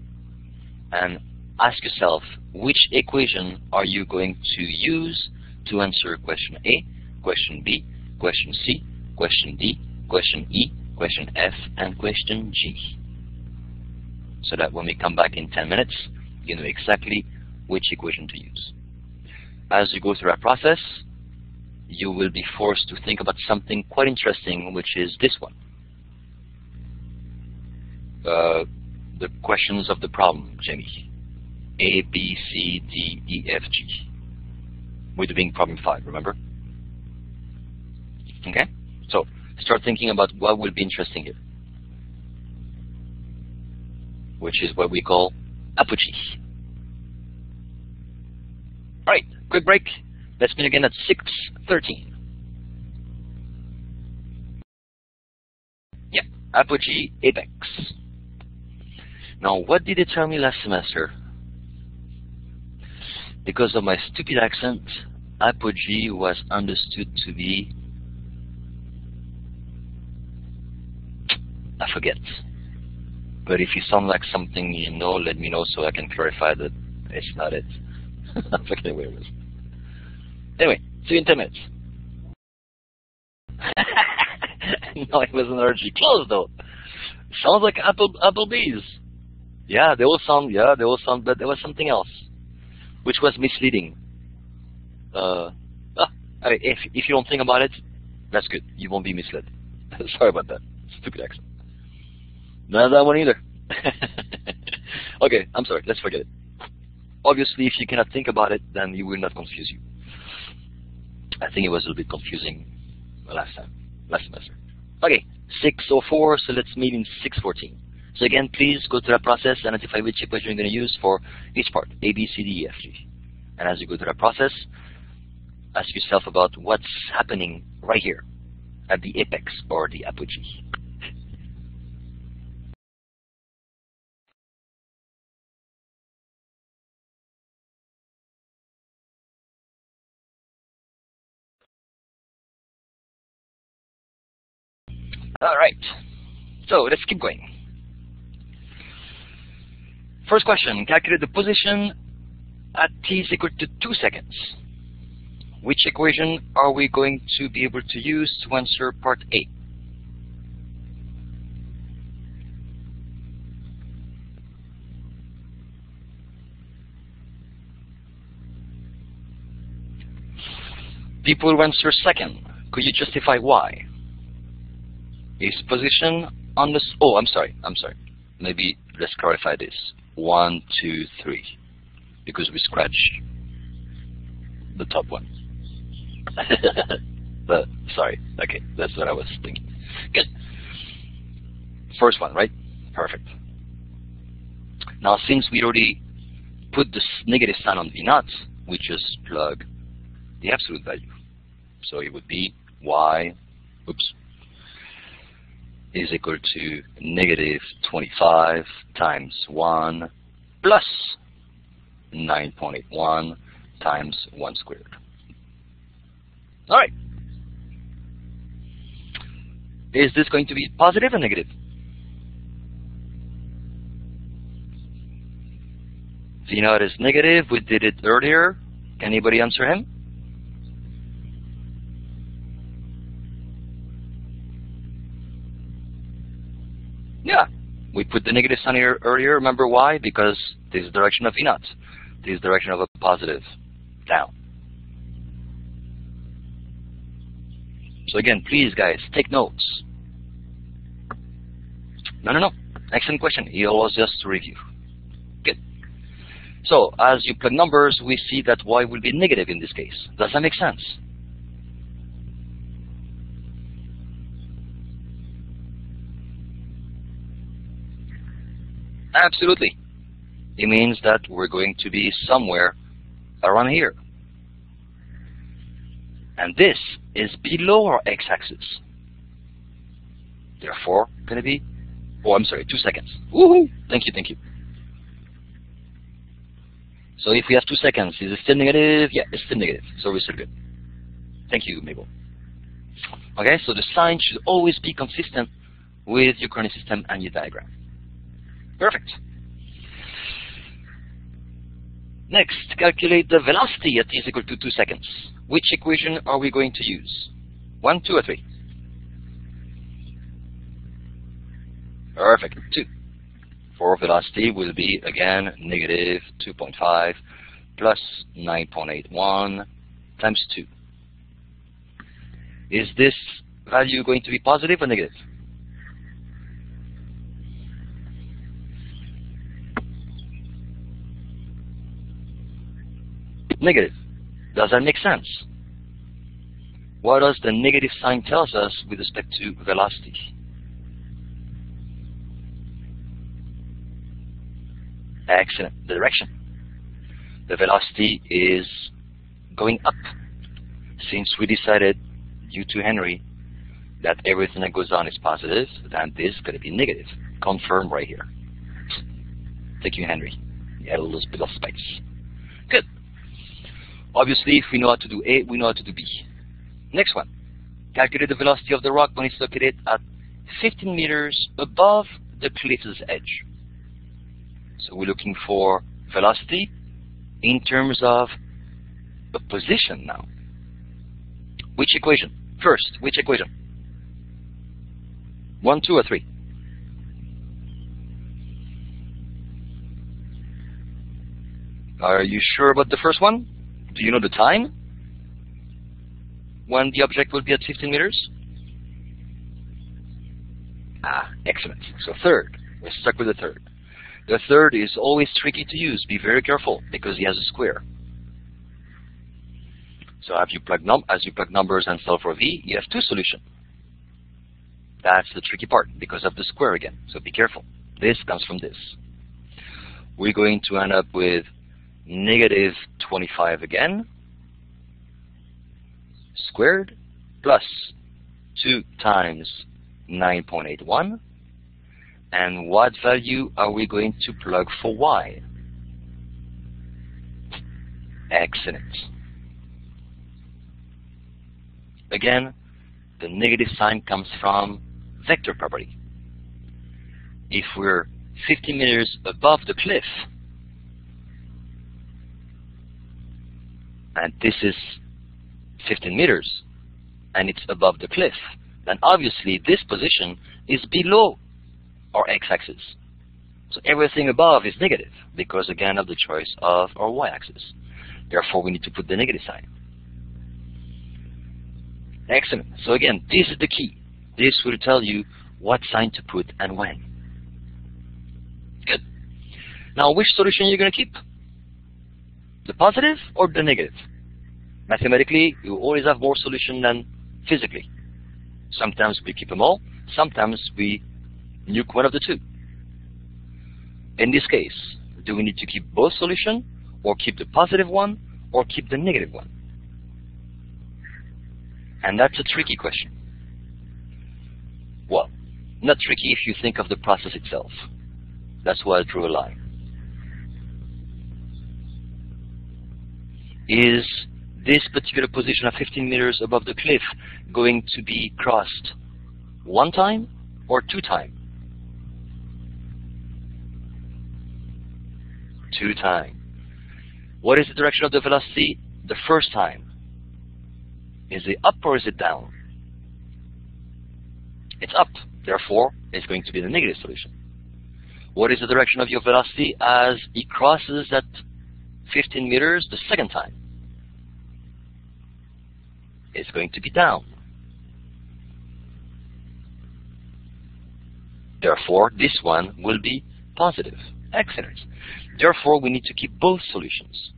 and ask yourself, which equation are you going to use to answer question A, question B, question C, question D, question E, question F, and question G. So that when we come back in 10 minutes, you know exactly which equation to use. As you go through that process, you will be forced to think about something quite interesting, which is this one. The questions of the problem, Jamie. A, B, C, D, E, F, G. We're doing problem 5, remember? Okay? So, start thinking about what will be interesting here, which is what we call apogee. All right, quick break. Let's meet again at 6:13. Yeah, apogee, apex. Now, what did they tell me last semester? Because of my stupid accent, apogee was understood to be, I forget. But if you sound like something you know, let me know so I can clarify that it's not it. I forget where it was. Anyway, see you in 10 minutes. No, it was an RG. Close though. Sounds like Applebee's. Yeah, they all sound, but there was something else, which was misleading. If you don't think about it, that's good. You won't be misled. Sorry about that. Stupid accent. Not that one either. Okay, I'm sorry. Let's forget it. Obviously, if you cannot think about it, then it will not confuse you. I think it was a little bit confusing last semester. Okay, 6:04. So let's meet in 6:14. So again, please go through that process, identify which equation you're going to use for each part, A, B, C, D, E, F, G. And as you go through that process, ask yourself about what's happening right here at the apex or the apogee. All right, so let's keep going. First question, calculate the position at t is equal to 2 seconds. Which equation are we going to be able to use to answer part A? People who answer second, could you justify why? Is position on the... Oh, I'm sorry. Maybe let's clarify this. 1, 2, 3. Because we scratched the top one. But, sorry. Okay, that's what I was thinking. Good. First one, right? Perfect. Now, since we already put this negative sign on V0, we just plug the absolute value. So it would be y, is equal to negative 25 times 1 plus 9.81 times 1 squared. All right. Is this going to be positive or negative? V0 is negative. We did it earlier. Can anybody answer him? Yeah, we put the negative sign here earlier. Remember why? Because this is the direction of V0. This is the direction of a positive, down. So again, please guys, take notes. No. Excellent question. He allows us to review. Good. So as you plug numbers, we see that y will be negative in this case. Does that make sense? Absolutely. It means that we're going to be somewhere around here. And this is below our x-axis. Therefore, going to be, 2 seconds. Woohoo! Thank you. So if we have 2 seconds, is it still negative? Yeah, it's still negative. So we're still good. Thank you, Mabel. Okay, so the sign should always be consistent with your coordinate system and your diagram. Perfect. Next, calculate the velocity at t is equal to 2 seconds. Which equation are we going to use? 1, 2, or 3? Perfect. 2. For velocity will be, again, negative 2.5 plus 9.81 times 2. Is this value going to be positive or negative? Negative. Does that make sense? What does the negative sign tell us with respect to velocity? Excellent. Direction. The velocity is going up. Since we decided, due to Henry, that everything that goes on is positive, then this is going to be negative. Confirmed right here. Thank you, Henry. You had a little bit of space. Good. Obviously, if we know how to do A, we know how to do B. Next one. Calculate the velocity of the rock when it's located at 15 meters above the cliff's edge. So we're looking for velocity in terms of a position now. Which equation? First, which equation? 1, 2, or 3? Are you sure about the first one? Do you know the time when the object will be at 15 meters? Excellent. So third. We're stuck with the third. The third is always tricky to use. Be very careful because he has a square. So as you plug numbers and solve for v, you have 2 solutions. That's the tricky part because of the square again. So be careful. This comes from this. We're going to end up with negative 25 again, squared plus 2 times 9.81. And what value are we going to plug for y? Excellent. Again, the negative sign comes from vector property. If we're 50 meters above the cliff, and this is 15 meters, and it's above the cliff, then obviously this position is below our x-axis. So everything above is negative because, again, of the choice of our y-axis. Therefore, we need to put the negative sign. Excellent. So again, this is the key. This will tell you what sign to put and when. Good. Now, which solution are you going to keep? The positive or the negative? Mathematically, you always have more solution than physically. Sometimes we keep them all. Sometimes we nuke one of the two. In this case, do we need to keep both solutions, or keep the positive one, or keep the negative one? And that's a tricky question. Well, not tricky if you think of the process itself. That's why I drew a line. Is this particular position of 15 meters above the cliff going to be crossed one time or two times? Two times. What is the direction of the velocity the first time? Is it up or is it down? It's up. Therefore, it's going to be the negative solution. What is the direction of your velocity as it crosses that 15 meters the second time? It's going to be down. Therefore, this one will be positive. Excellent. Therefore, we need to keep both solutions.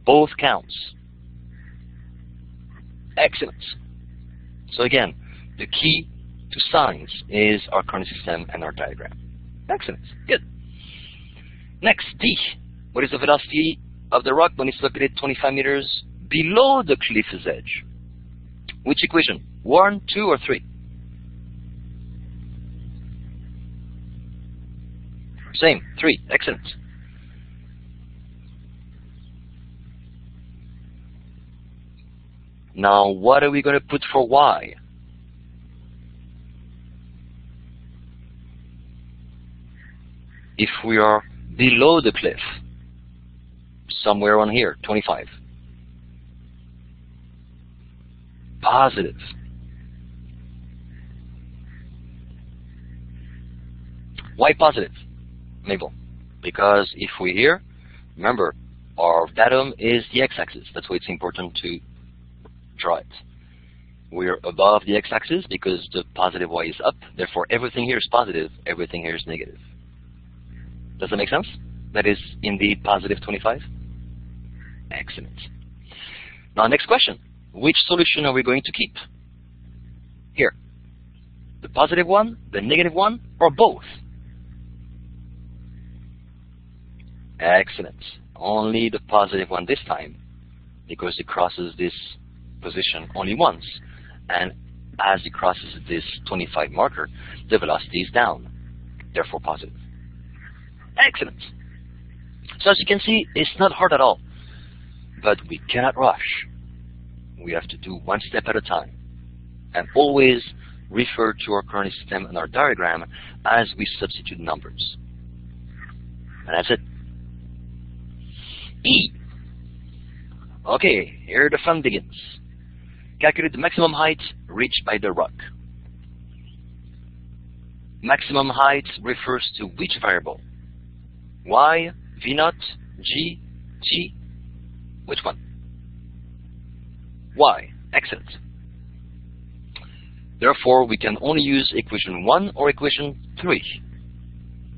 Both counts. Excellent. So again, the key to signs is our coordinate system and our diagram. Excellent. Good. Next, D. What is the velocity of the rock when it's located 25 meters below the cliff's edge? Which equation? 1, 2, or 3? Same. 3. Excellent. Now, what are we going to put for y? If we are below the cliff, somewhere on here, 25. Positive. Why positive, Mabel? Because if we're here, remember, our datum is the x-axis. That's why it's important to draw it. We're above the x-axis because the positive y is up. Therefore, everything here is positive. Everything here is negative. Does that make sense? That is indeed positive 25? Excellent. Now, next question. Which solution are we going to keep? Here. The positive one, the negative one, or both? Excellent. Only the positive one this time, because it crosses this position only once. And as it crosses this 25 marker, the velocity is down. Therefore, positive. Excellent. So as you can see, it's not hard at all. But we cannot rush. We have to do one step at a time. And always refer to our coordinate system and our diagram as we substitute numbers. And that's it. E. Okay, here the fun begins. Calculate the maximum height reached by the rock. Maximum height refers to which variable? Y, V0, G, T? Which one? Y. Excellent. Therefore, we can only use equation 1 or equation 3,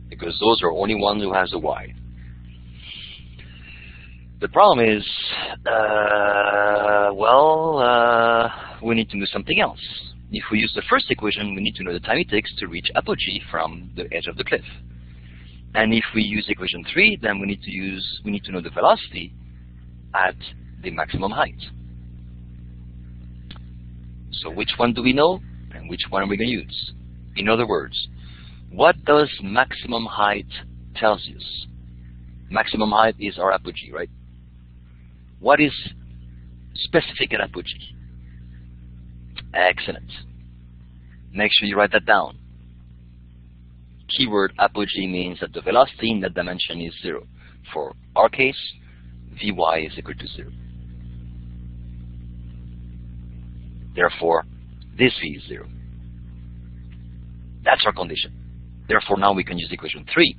because those are only one who has a Y. The problem is, we need to do something else. If we use the first equation, we need to know the time it takes to reach apogee from the edge of the cliff. And if we use equation 3, then we need to know the velocity at the maximum height. So which one do we know and which one are we going to use? In other words, what does maximum height tells us? Maximum height is our apogee, right? What is specific at apogee? Excellent. Make sure you write that down. Keyword apogee means that the velocity in that dimension is 0. For our case, Vy is equal to 0. Therefore, this V is 0. That's our condition. Therefore, now we can use equation 3,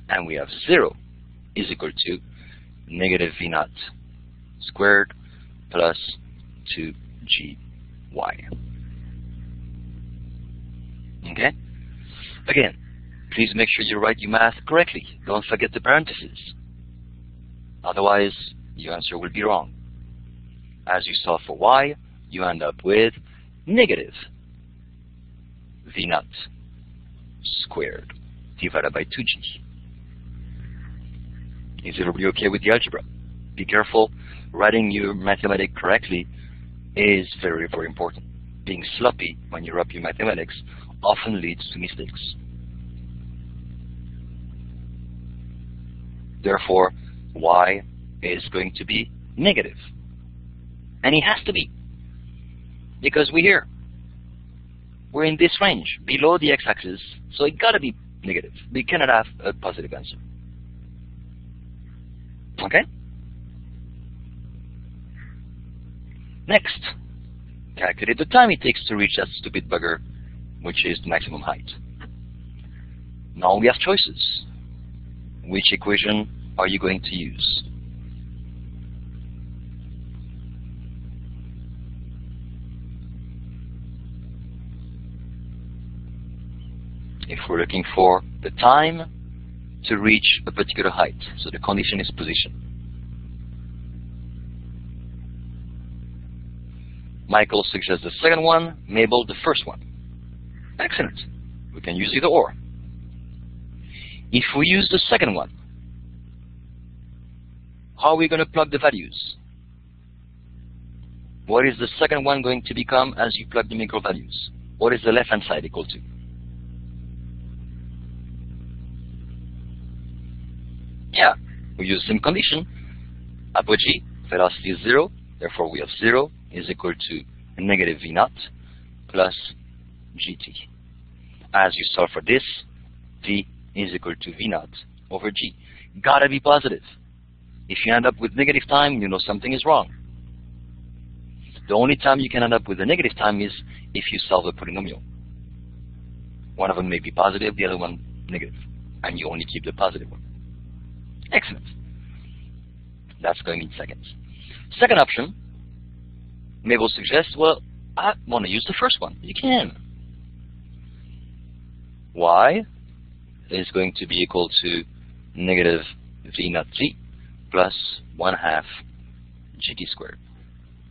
and we have 0 is equal to negative V naught squared plus 2Gy. Okay? Again, please make sure you write your math correctly. Don't forget the parentheses. Otherwise, your answer will be wrong. As you saw for y, you end up with negative V naught squared divided by 2G. Is everybody okay with the algebra? Be careful. Writing your mathematics correctly is very, very important. Being sloppy when you write your mathematics often leads to mistakes. Therefore, y is going to be negative. And it has to be, because we're here. We're in this range, below the x-axis, so it got to be negative. We cannot have a positive answer. Okay? Next, calculate the time it takes to reach that stupid bugger, which is the maximum height. Now we have choices. Which equation are you going to use? If we're looking for the time to reach a particular height, so the condition is position. Michael suggests the second one, Mabel the first one. Excellent. We can use either or. If we use the second one, how are we going to plug the values? What is the second one going to become as you plug the numerical values? What is the left-hand side equal to? Yeah, we use the same condition. Apogee, velocity is 0, therefore we have 0 is equal to negative V naught plus GT. As you solve for this, V is equal to V naught over G. Gotta be positive. If you end up with negative time, you know something is wrong. The only time you can end up with a negative time is if you solve a polynomial. One of them may be positive, the other one negative, and you only keep the positive one. Excellent. That's going in seconds. Second option, Mabel suggests, well, I want to use the first one. You can. Y is going to be equal to negative V naught G plus 1/2 GT squared.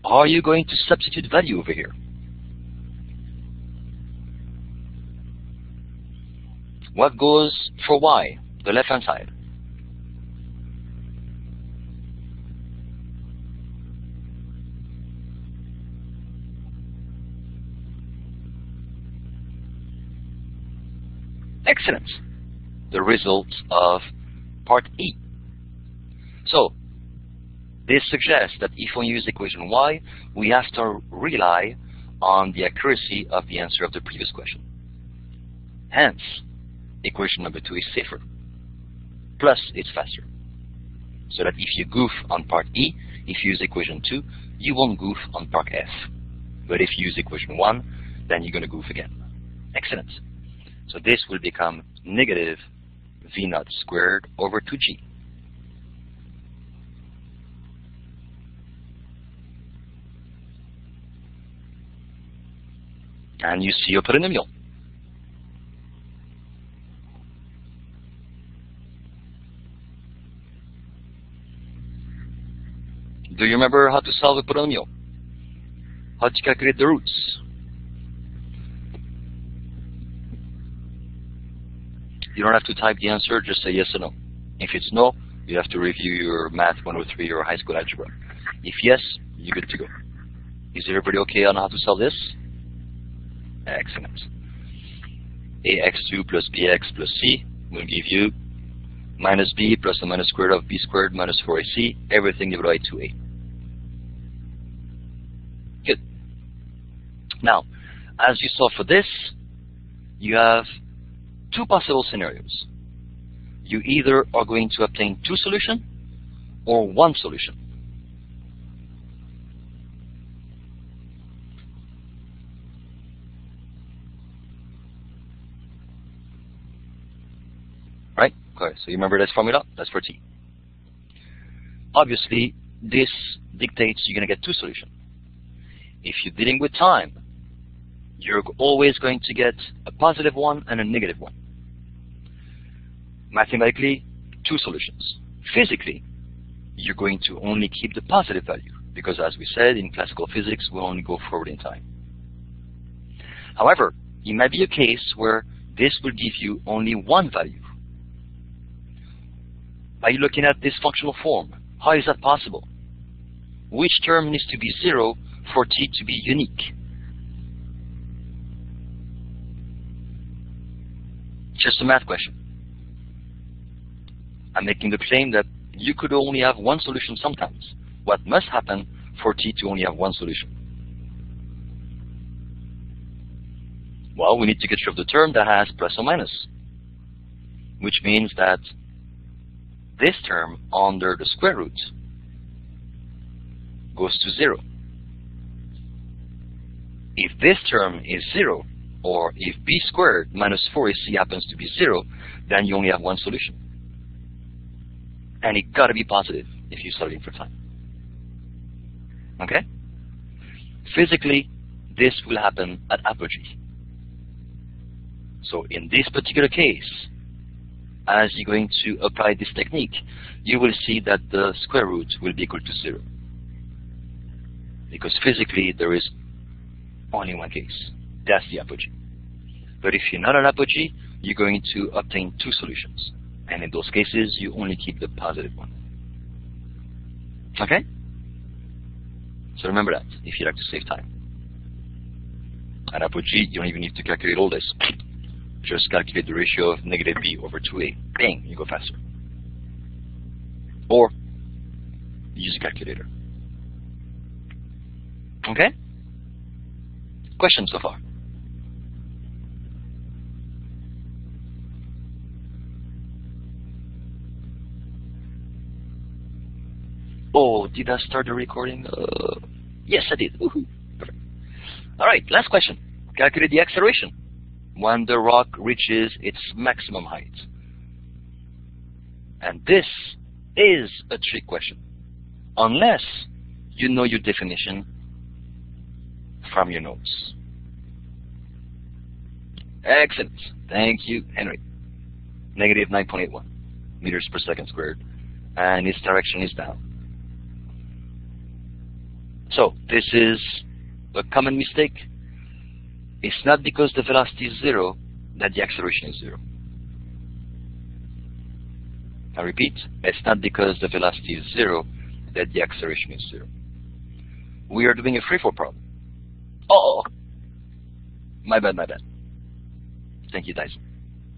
Are you going to substitute value over here? What goes for Y? The left-hand side. Excellent. The result of part E. So, this suggests that if we use equation y, we have to rely on the accuracy of the answer of the previous question. Hence, equation number 2 is safer. Plus, it's faster. So that if you goof on part E, if you use equation 2, you won't goof on part F. But if you use equation 1, then you're going to goof again. Excellent. So this will become negative V naught squared over 2G. And you see a polynomial. Do you remember how to solve a polynomial? How to calculate the roots? You don't have to type the answer, just say yes or no. If it's no, you have to review your Math 103 or high school algebra. If yes, you're good to go. Is everybody okay on how to solve this? Excellent. ax2 plus bx plus c will give you minus b plus the minus square root of b squared minus 4ac, everything divided by 2a. Good. Now, as you saw for this, you have two possible scenarios. You either are going to obtain two solutions or one solution. Right? Okay, so you remember this formula? That's for t. Obviously, this dictates you're going to get two solutions. If you're dealing with time, you're always going to get a positive one and a negative one. Mathematically, two solutions. Physically, you're going to only keep the positive value because, as we said, in classical physics, we'll only go forward in time. However, it might be a case where this will give you only one value. By looking at this functional form, how is that possible? Which term needs to be 0 for t to be unique? Just a math question. I'm making the claim that you could only have one solution sometimes. What must happen for t to only have one solution? Well, we need to get rid of the term that has plus or minus, which means that this term under the square root goes to 0. If this term is 0, or if b squared minus 4ac happens to be 0, then you only have one solution. And it got to be positive if you're studying for time. Okay? Physically, this will happen at apogee. So in this particular case, as you're going to apply this technique, you will see that the square root will be equal to 0. Because physically, there is only one case. That's the apogee. But if you're not at apogee, you're going to obtain two solutions. And in those cases, you only keep the positive one. Okay? So remember that, if you like to save time. At apogee, you don't even need to calculate all this. Just calculate the ratio of negative b over 2a. Bang, you go faster. Or use a calculator. Okay? Questions so far? Oh, did I start the recording? Yes, I did. Woohoo. Perfect. All right, last question. Calculate the acceleration when the rock reaches its maximum height. And this is a trick question, unless you know your definition from your notes. Excellent. Thank you, Henry. Negative 9.81 meters per second squared, and its direction is down. So this is a common mistake. It's not because the velocity is 0 that the acceleration is 0. I repeat, it's not because the velocity is 0 that the acceleration is 0. We are doing a free-fall problem. Oh, my bad, my bad. Thank you, Dyson.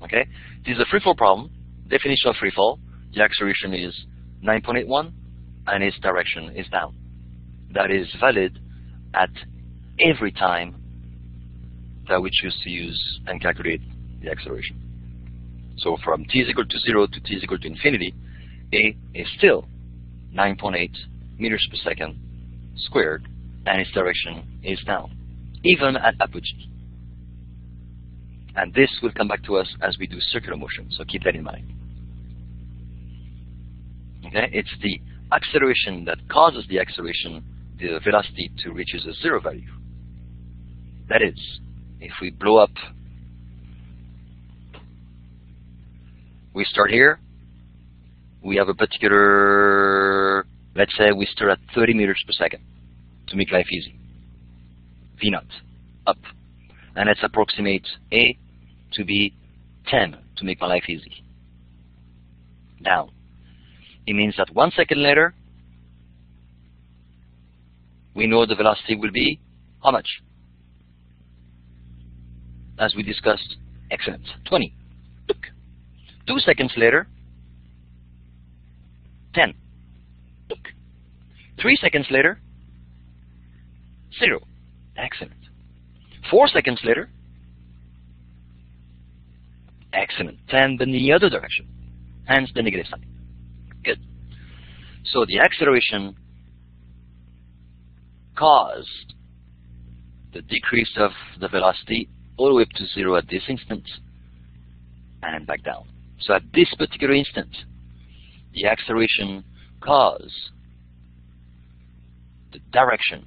Okay, this is a free-fall problem. Definition of free-fall: the acceleration is 9.81 and its direction is down. That is valid at every time that we choose to use and calculate the acceleration. So from t is equal to 0 to t is equal to infinity, a is still 9.8 meters per second squared, and its direction is down, even at apogee. And this will come back to us as we do circular motion, so keep that in mind. Okay, it's the acceleration that causes the acceleration, the velocity, to reach a 0 value. That is, if we blow up, we start here, we have a particular, let's say we start at 30 meters per second to make life easy. V0, up. And let's approximate A to be 10 to make my life easy. Down. It means that 1 second later, we know the velocity will be how much? As we discussed, excellent, 20. Look. 2 seconds later, 10. Look. 3 seconds later, 0. Excellent. 4 seconds later, excellent. 10, but in the other direction, hence the negative sign. Good. So the acceleration caused the decrease of the velocity all the way up to 0 at this instant and back down. So at this particular instant, the acceleration caused the direction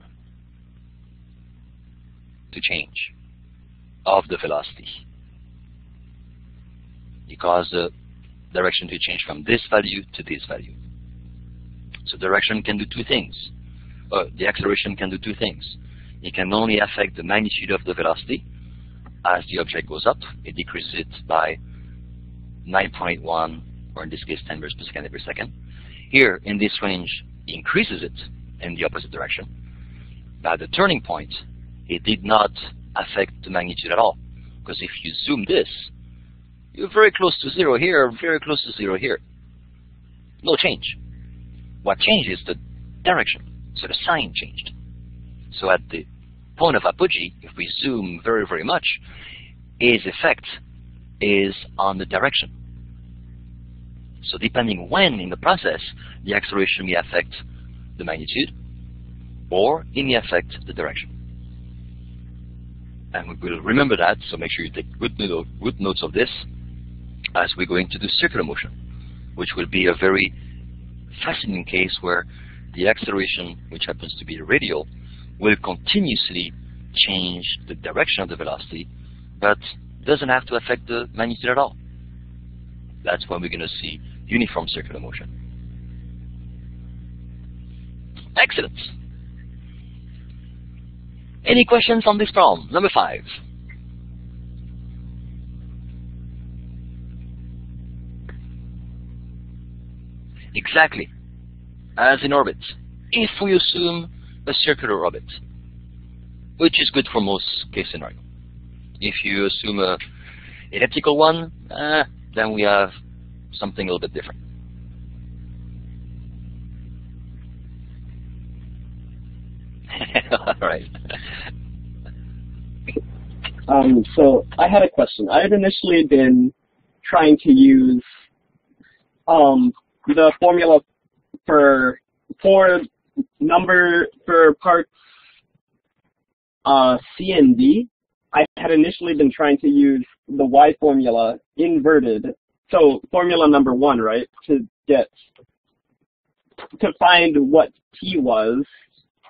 to change of the velocity. It caused the direction to change from this value to this value. So direction can do two things. The acceleration can do two things. It can only affect the magnitude of the velocity. As the object goes up, it decreases it by 9.1, or in this case 10 meters per second every second. Here, in this range, it increases it in the opposite direction. By the turning point, it did not affect the magnitude at all. Because if you zoom this, you're very close to 0 here, very close to 0 here. No change. What changed is the direction. So the sign changed. So at the point of apogee, if we zoom very, very much, its effect is on the direction. So depending when in the process, the acceleration may affect the magnitude, or it may affect the direction. And we will remember that, so make sure you take good notes of this as we go into the circular motion, which will be a very fascinating case where the acceleration, which happens to be radial, will continuously change the direction of the velocity, but doesn't have to affect the magnitude at all. That's when we're going to see uniform circular motion. Excellent. Any questions on this problem? Number 5. Exactly. As in orbit. If we assume a circular orbit, which is good for most case scenario. If you assume a elliptical one, then we have something a little bit different. All right. So I had a question. I had initially been trying to use the formula for parts C and D. I had initially been trying to use the Y formula inverted. So formula number 1, right? To find what T was,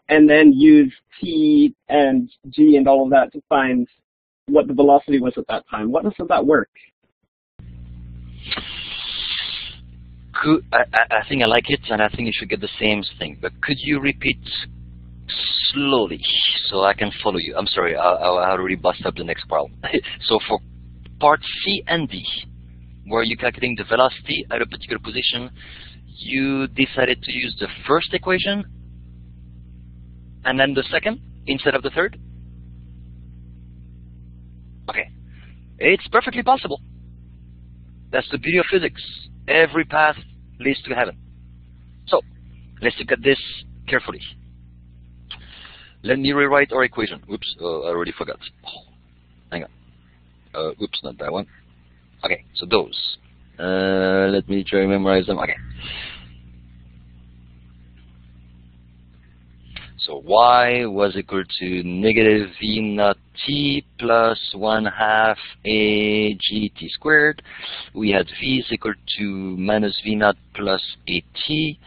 and then use T and G and all of that to find what the velocity was at that time. What does that work? I think I like it, and I think you should get the same thing. But could you repeat slowly so I can follow you? I'm sorry, I already bust up the next problem. So for part C and D, where you're calculating the velocity at a particular position, you decided to use the first equation and then the second instead of the third? Okay. It's perfectly possible. That's the beauty of physics. Every path leads to heaven. So, let's look at this carefully. Let me rewrite our equation. Oops, I already forgot. Oh, hang on. Oops, not that one. Okay, so those. Let me try to memorize them. Okay. So y was equal to negative v naught t plus 1/2 a g t squared. We had v is equal to minus v naught plus a t.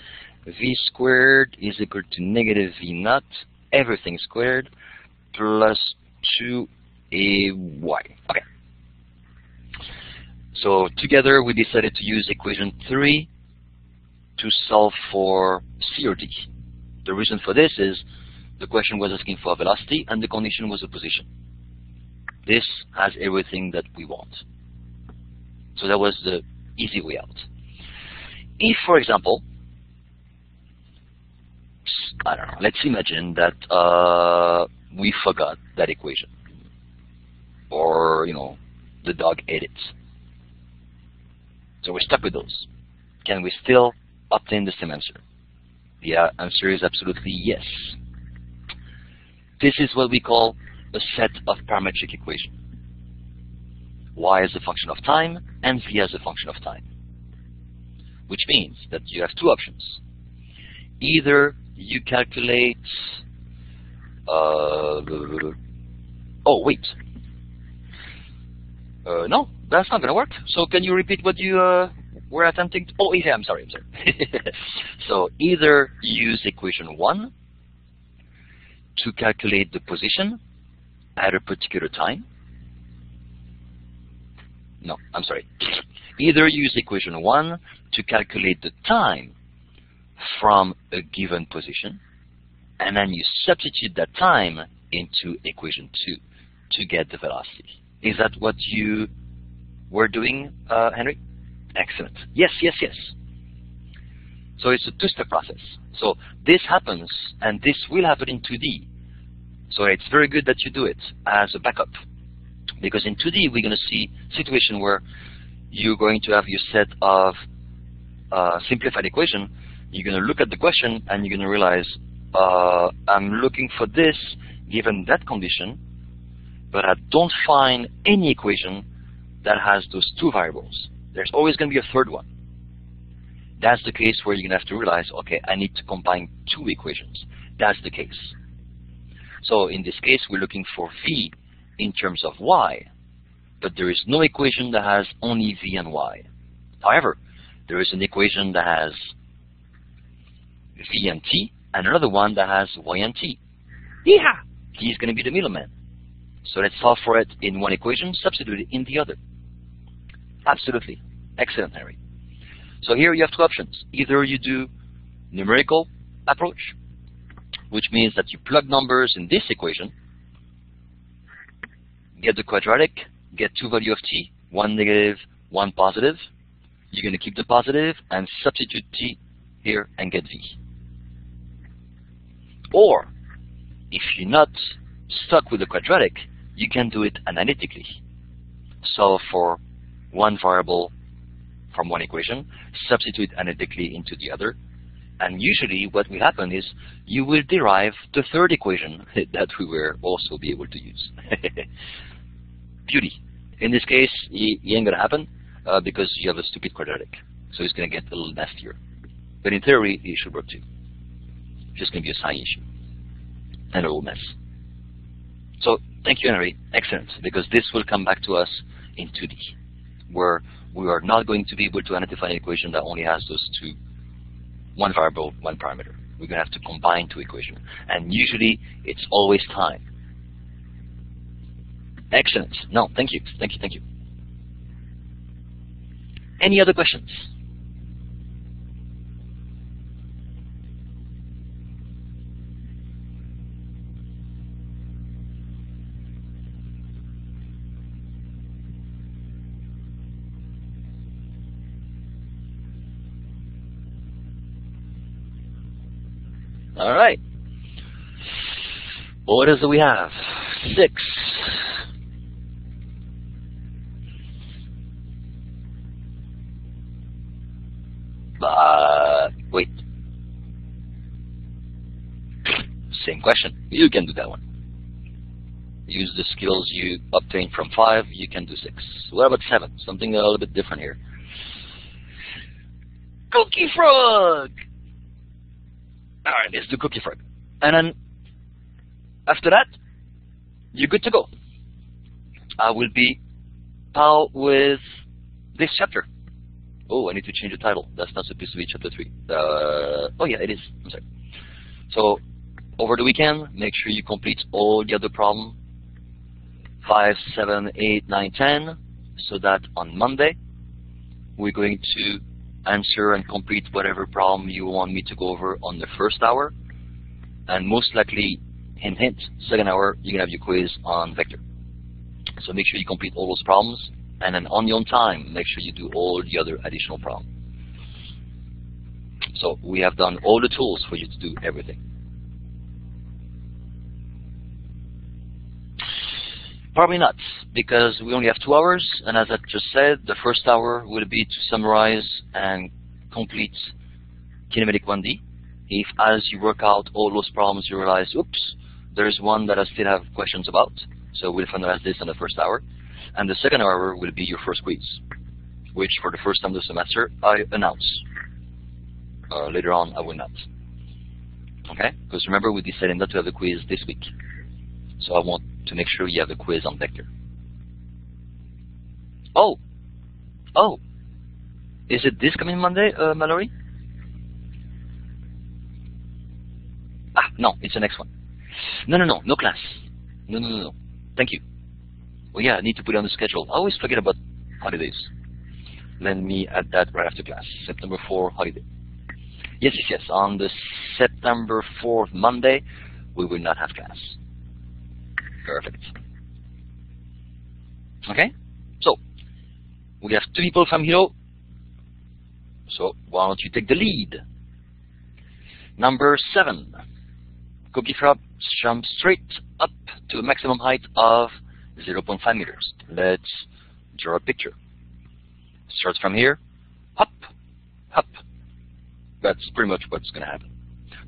V squared is equal to negative v naught, everything squared, plus 2ay. Okay. So together we decided to use equation 3 to solve for C or D. The reason for this is the question was asking for a velocity and the condition was a position. This has everything that we want. So that was the easy way out. If, for example, I don't know, let's imagine that we forgot that equation, or the dog ate it. So we're stuck with those. Can we still obtain the same answer? The answer is absolutely yes. This is what we call a set of parametric equations. Y as a function of time and V as a function of time. Which means that you have two options. Either you calculate oh wait. No, that's not going to work. So can you repeat what you were attempting to? Oh yeah, I'm sorry. So either use equation 1 to calculate the position at a particular time. No, I'm sorry. Either use equation 1 to calculate the time from a given position, and then you substitute that time into equation 2 to get the velocity. Is that what you were doing, Henry? Excellent. Yes, yes, yes. So it's a two-step process. So this happens, and this will happen in 2D. So it's very good that you do it as a backup. Because in 2D, we're going to see a situation where you're going to have your set of simplified equation. You're going to look at the question, and you're going to realize, I'm looking for this given that condition, but I don't find any equation that has those two variables. There's always going to be a third one. That's the case where you're going to have to realize, okay, I need to combine two equations. That's the case. So in this case, we're looking for V in terms of Y, but there is no equation that has only V and Y. However, there is an equation that has V and T, and another one that has Y and T. Yeah, he's going to be the middleman. So let's solve for it in one equation, substitute it in the other. Absolutely. Excellent, Harry. So here you have two options. Either you do numerical approach, which means that you plug numbers in this equation, get the quadratic, get two values of t, one negative, one positive. You're going to keep the positive and substitute t here and get v. Or, if you're not stuck with the quadratic, you can do it analytically. Solve for one variable from one equation, substitute analytically into the other, and usually what will happen is you will derive the third equation that we will also be able to use. Beauty. In this case, it ain't going to happen because you have a stupid quadratic. So it's going to get a little nastier. But in theory, it should work too. It's just going to be a sign issue and a little mess. So thank you, Henry. Excellent, because this will come back to us in 2D, where we are not going to be able to identify an equation that only has those two, one variable, one parameter. We're going to have to combine two equations. And usually, it's always time. Excellent. No, thank you. Thank you, thank you. Any other questions? All right. What else do we have? 6. Wait. Same question. You can do that one. Use the skills you obtained from 5. You can do 6. What about 7? Something a little bit different here. Cookie frog! All right, let's do cookie frog. And then, after that, you're good to go. I will be out with this chapter. Oh, I need to change the title. That's not supposed to be chapter 3. Oh yeah, it is. I'm sorry. So, over the weekend, make sure you complete all the other problems, 5, 7, 8, 9, 10, so that on Monday, we're going to answer and complete whatever problem you want me to go over on the first hour. And most likely, hint, hint, second hour, you're going to have your quiz on vector. So make sure you complete all those problems. And then on your own time, make sure you do all the other additional problems. So we have done all the tools for you to do everything. Probably not, because we only have 2 hours, and as I just said, the first hour will be to summarize and complete Kinematics1Da. If as you work out all those problems you realize, oops, there's one that I still have questions about, so we'll finalize this in the first hour. And the second hour will be your first quiz, which for the first time this semester I announce. Later on I will not. Okay? Because remember we decided not to have a quiz this week. So I want to make sure you have a quiz on vector. Oh! Oh! Is it this coming Monday, Mallory? Ah, no, it's the next one. No class. No. Thank you. Oh yeah, I need to put it on the schedule. I always forget about holidays. Let me add that right after class. September 4 holiday. Yes. On the September 4th Monday, we will not have class. Perfect. Okay? So, we have 2 people from here. So, why don't you take the lead? Number 7. Cookie Frog jump straight up to a maximum height of 0.5 meters. Let's draw a picture. Starts from here, hop. That's pretty much what's going to happen.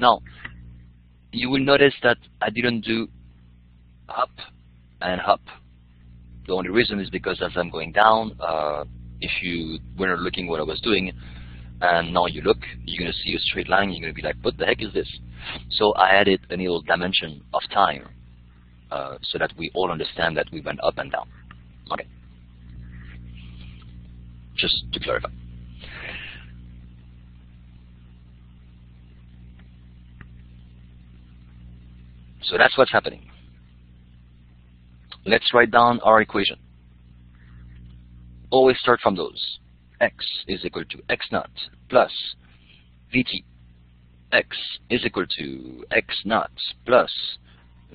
Now, you will notice that I didn't do hop and hop. The only reason is because as I'm going down, if you were looking what I was doing, and now you look, you're going to see a straight line, you're going to be like, what the heck is this? So I added a little dimension of time so that we all understand that we went up and down. Okay. Just to clarify. So that's what's happening. Let's write down our equation. Always start from those. X is equal to x naught plus Vt. X is equal to x naught plus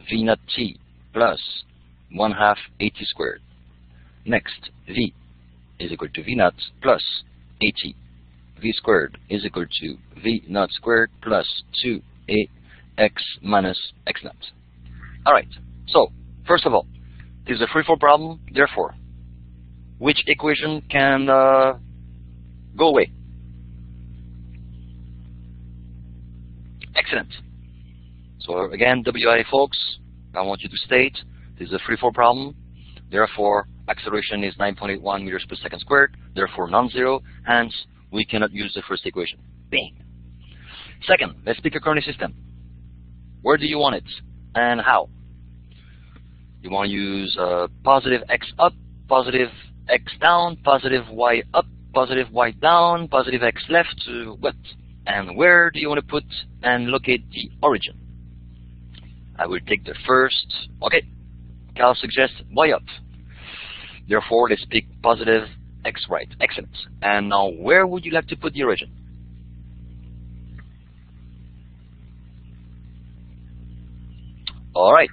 V naught t plus 1/2 AT squared. Next, V is equal to V naught plus AT. V squared is equal to V naught squared plus 2ax minus x naught. Alright, so first of all, this is a free-form problem, therefore, which equation can go away? Excellent. So again, WI folks, I want you to state this is a free-form problem, therefore acceleration is 9.81 meters per second squared, therefore non-zero, hence we cannot use the first equation. Bing. Second, let's pick a coordinate system. Where do you want it and how? You want to use positive x up, positive x down, positive y up, positive y down, positive x left, what? And where do you want to put and locate the origin? I will take the first, okay, Cal suggests y up. Therefore, let's pick positive x right. Excellent. And now, where would you like to put the origin? All right.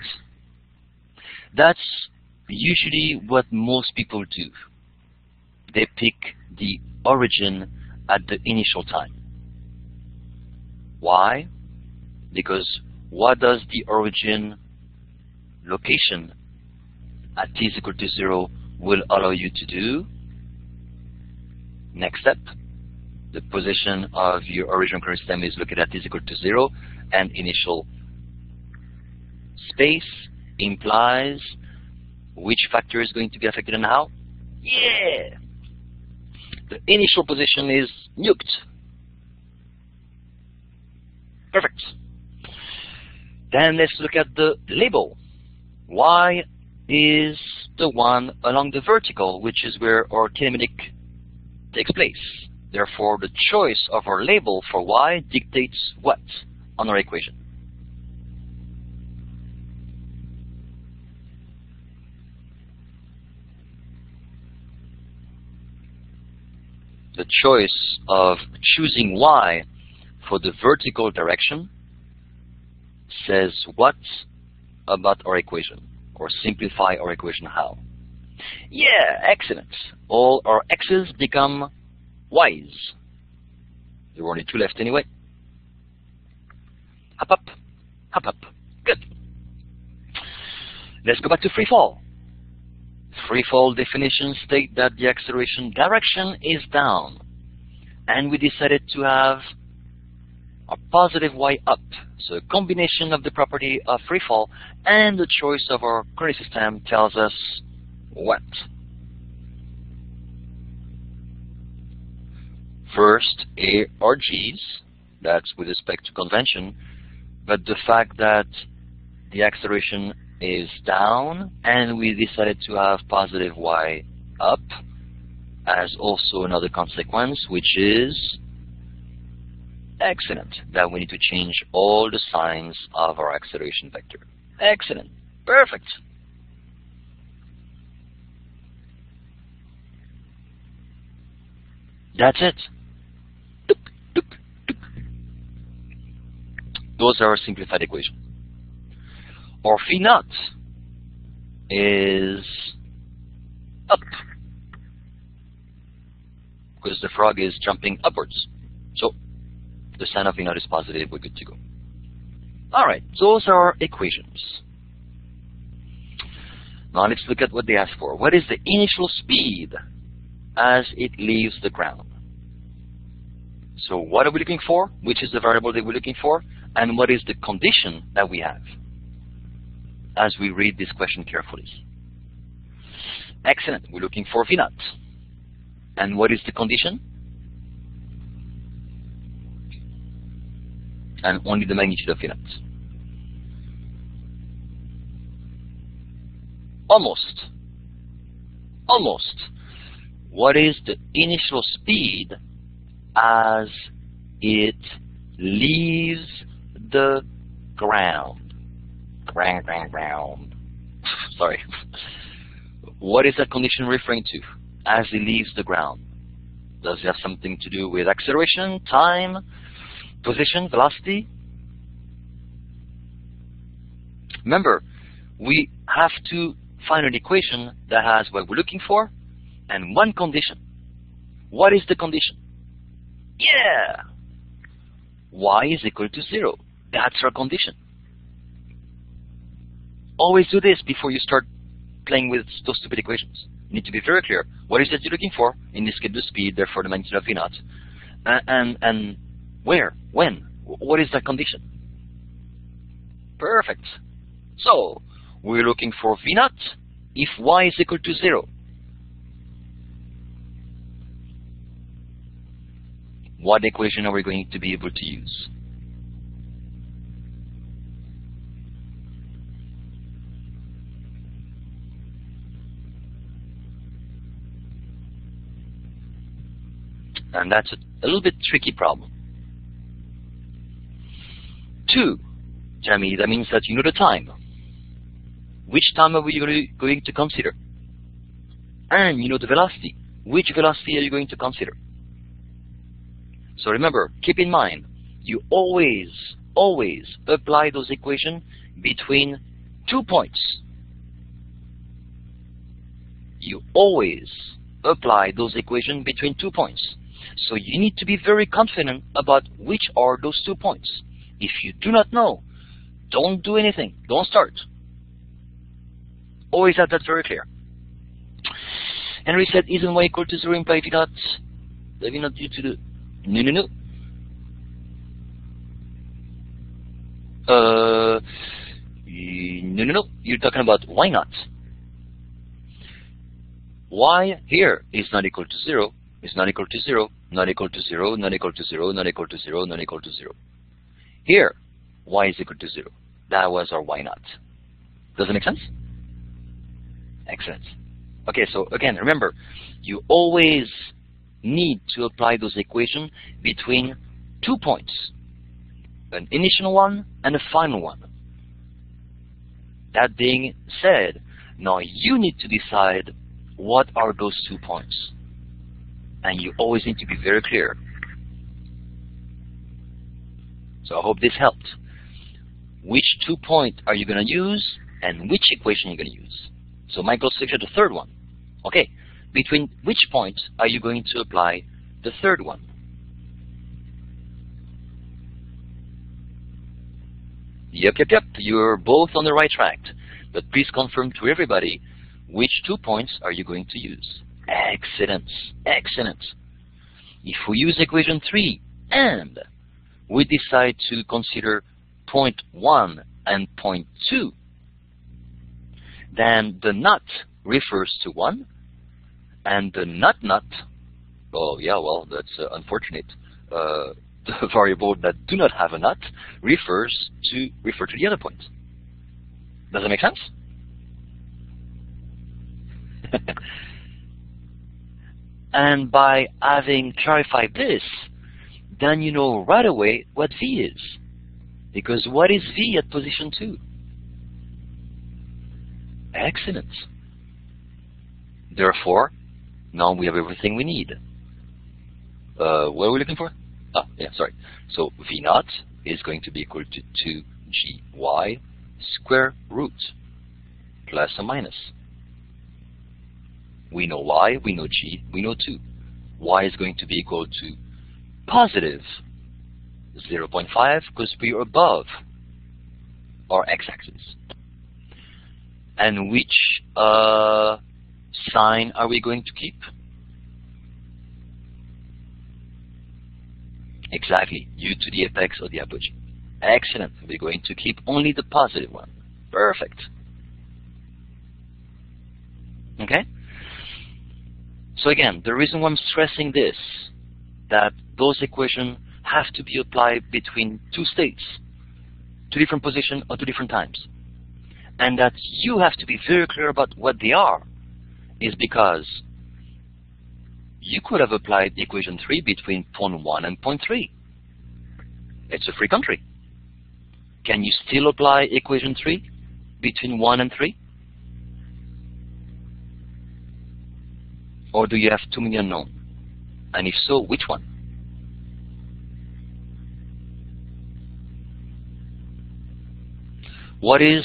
That's usually what most people do. They pick the origin at the initial time. Why? Because what does the origin location at t is equal to 0 will allow you to do? Next step, the position of your original coordinate system is located at t is equal to 0, and initial space implies which factor is going to be affected and how? Yeah! The initial position is nuked. Perfect. Then let's look at the label. Y is the one along the vertical, which is where our kinematic takes place. Therefore, the choice of our label for Y dictates what on our equation? The choice of choosing Y for the vertical direction says what about our equation, or simplify our equation how? Yeah, excellent. All our x's become y's. There were only 2 left anyway. Hop up, hop up. Good. Let's go back to free fall. Free fall definitions state that the acceleration direction is down, and we decided to have a positive y up. So a combination of the property of free fall and the choice of our coordinate system tells us what? First, A or G's, that's with respect to convention, but the fact that the acceleration is down and we decided to have positive y up has also another consequence, which is excellent, that we need to change all the signs of our acceleration vector. Excellent. Perfect. That's it. Those are simplified equations. Our phi naught is up because the frog is jumping upwards. So the sign of phi naught is positive. We're good to go. All right, those are equations. Now let's look at what they ask for. What is the initial speed as it leaves the ground? So what are we looking for? Which is the variable that we're looking for? And what is the condition that we have? As we read this question carefully. Excellent. We're looking for V naught. And what is the condition? And only the magnitude of V naught. Almost. Almost. What is the initial speed as it leaves the ground? Ground. Sorry. What is that condition referring to? As it leaves the ground. Does it have something to do with acceleration, time, position, velocity? Remember, we have to find an equation that has what we're looking for and one condition. What is the condition? Yeah! Y is equal to 0. That's our condition. Always do this before you start playing with those stupid equations. You need to be very clear. What is it you're looking for? In this case, the speed, therefore the magnitude of V naught. And where? When? What is that condition? Perfect. So, we're looking for V naught if Y is equal to 0. What equation are we going to be able to use? And that's a little bit tricky problem. 2, Jamie, that means that you know the time. Which time are we going to consider? And you know the velocity. Which velocity are you going to consider? So remember, keep in mind, you always apply those equations between 2 points. You always apply those equations between 2 points. So you need to be very confident about which are those 2 points. If you do not know, don't do anything. Don't start. Always have that very clear. Henry said, isn't y equal to 0 imply V naught? The V naught due to the... No. No. You're talking about y naught. Y here is not equal to 0. Is not equal to 0. Not equal to 0. Not equal to 0. Not equal to 0. Not equal to 0. Here, y is equal to 0. That was our y naught. Does it make sense? Excellent. Okay, so again, remember, you always need to apply those equations between 2 points. An initial one and a final one. That being said, now you need to decide what are those 2 points. And you always need to be very clear. So I hope this helped. Which 2 points are you going to use and which equation are you going to use? So Michael suggested the third one. Okay, between which points are you going to apply the third one? Yep. You're both on the right track. But please confirm to everybody Which 2 points are you going to use? Excellent, excellent. If we use equation 3 and we decide to consider point 1 and point 2, then the not refers to 1, and the not, oh yeah, well, that's unfortunate. The variable that do not have a not refer to the other point. Does that make sense? And by having clarified this, then you know right away what V is. Because what is V at position 2? Excellent. Therefore, now we have everything we need. What are we looking for? Ah, yeah, sorry. So V naught is going to be equal to 2GY square root, plus or minus. We know Y, we know G, we know 2. Y is going to be equal to positive 0.5 because we're above our x-axis. And which sign are we going to keep? Exactly, u to the apex or the apogee. Excellent. We're going to keep only the positive one. Perfect. Okay? So again, the reason why I'm stressing this, that those equations have to be applied between 2 states, 2 different positions or 2 different times, and that you have to be very clear about what they are, is because you could have applied equation 3 between point 1 and point 3. It's a free country. Can you still apply equation 3 between 1 and 3? Or do you have too many unknown? And if so, which one? What is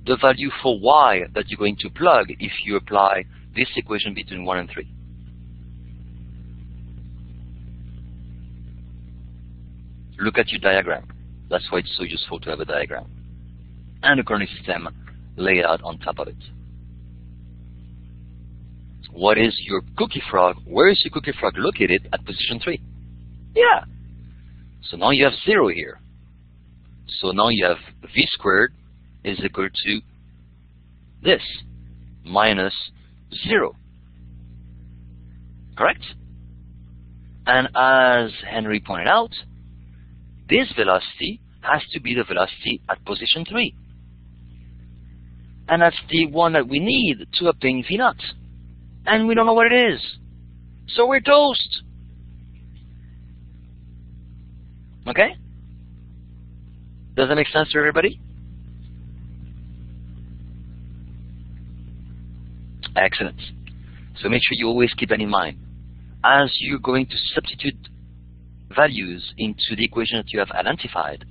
the value for y that you're going to plug if you apply this equation between 1 and 3? Look at your diagram. That's why it's so useful to have a diagram. And a coordinate system laid out on top of it. What is your cookie frog? Where is your cookie frog located at position 3? Yeah. So now you have 0 here. So now you have v squared is equal to this, minus 0. Correct? And as Henry pointed out, this velocity has to be the velocity at position 3. And that's the one that we need to obtain V naught. And we don't know what it is. So we're toast. Okay? Does that make sense to everybody? Excellent. So make sure you always keep that in mind. As you're going to substitute values into the equation that you have identified,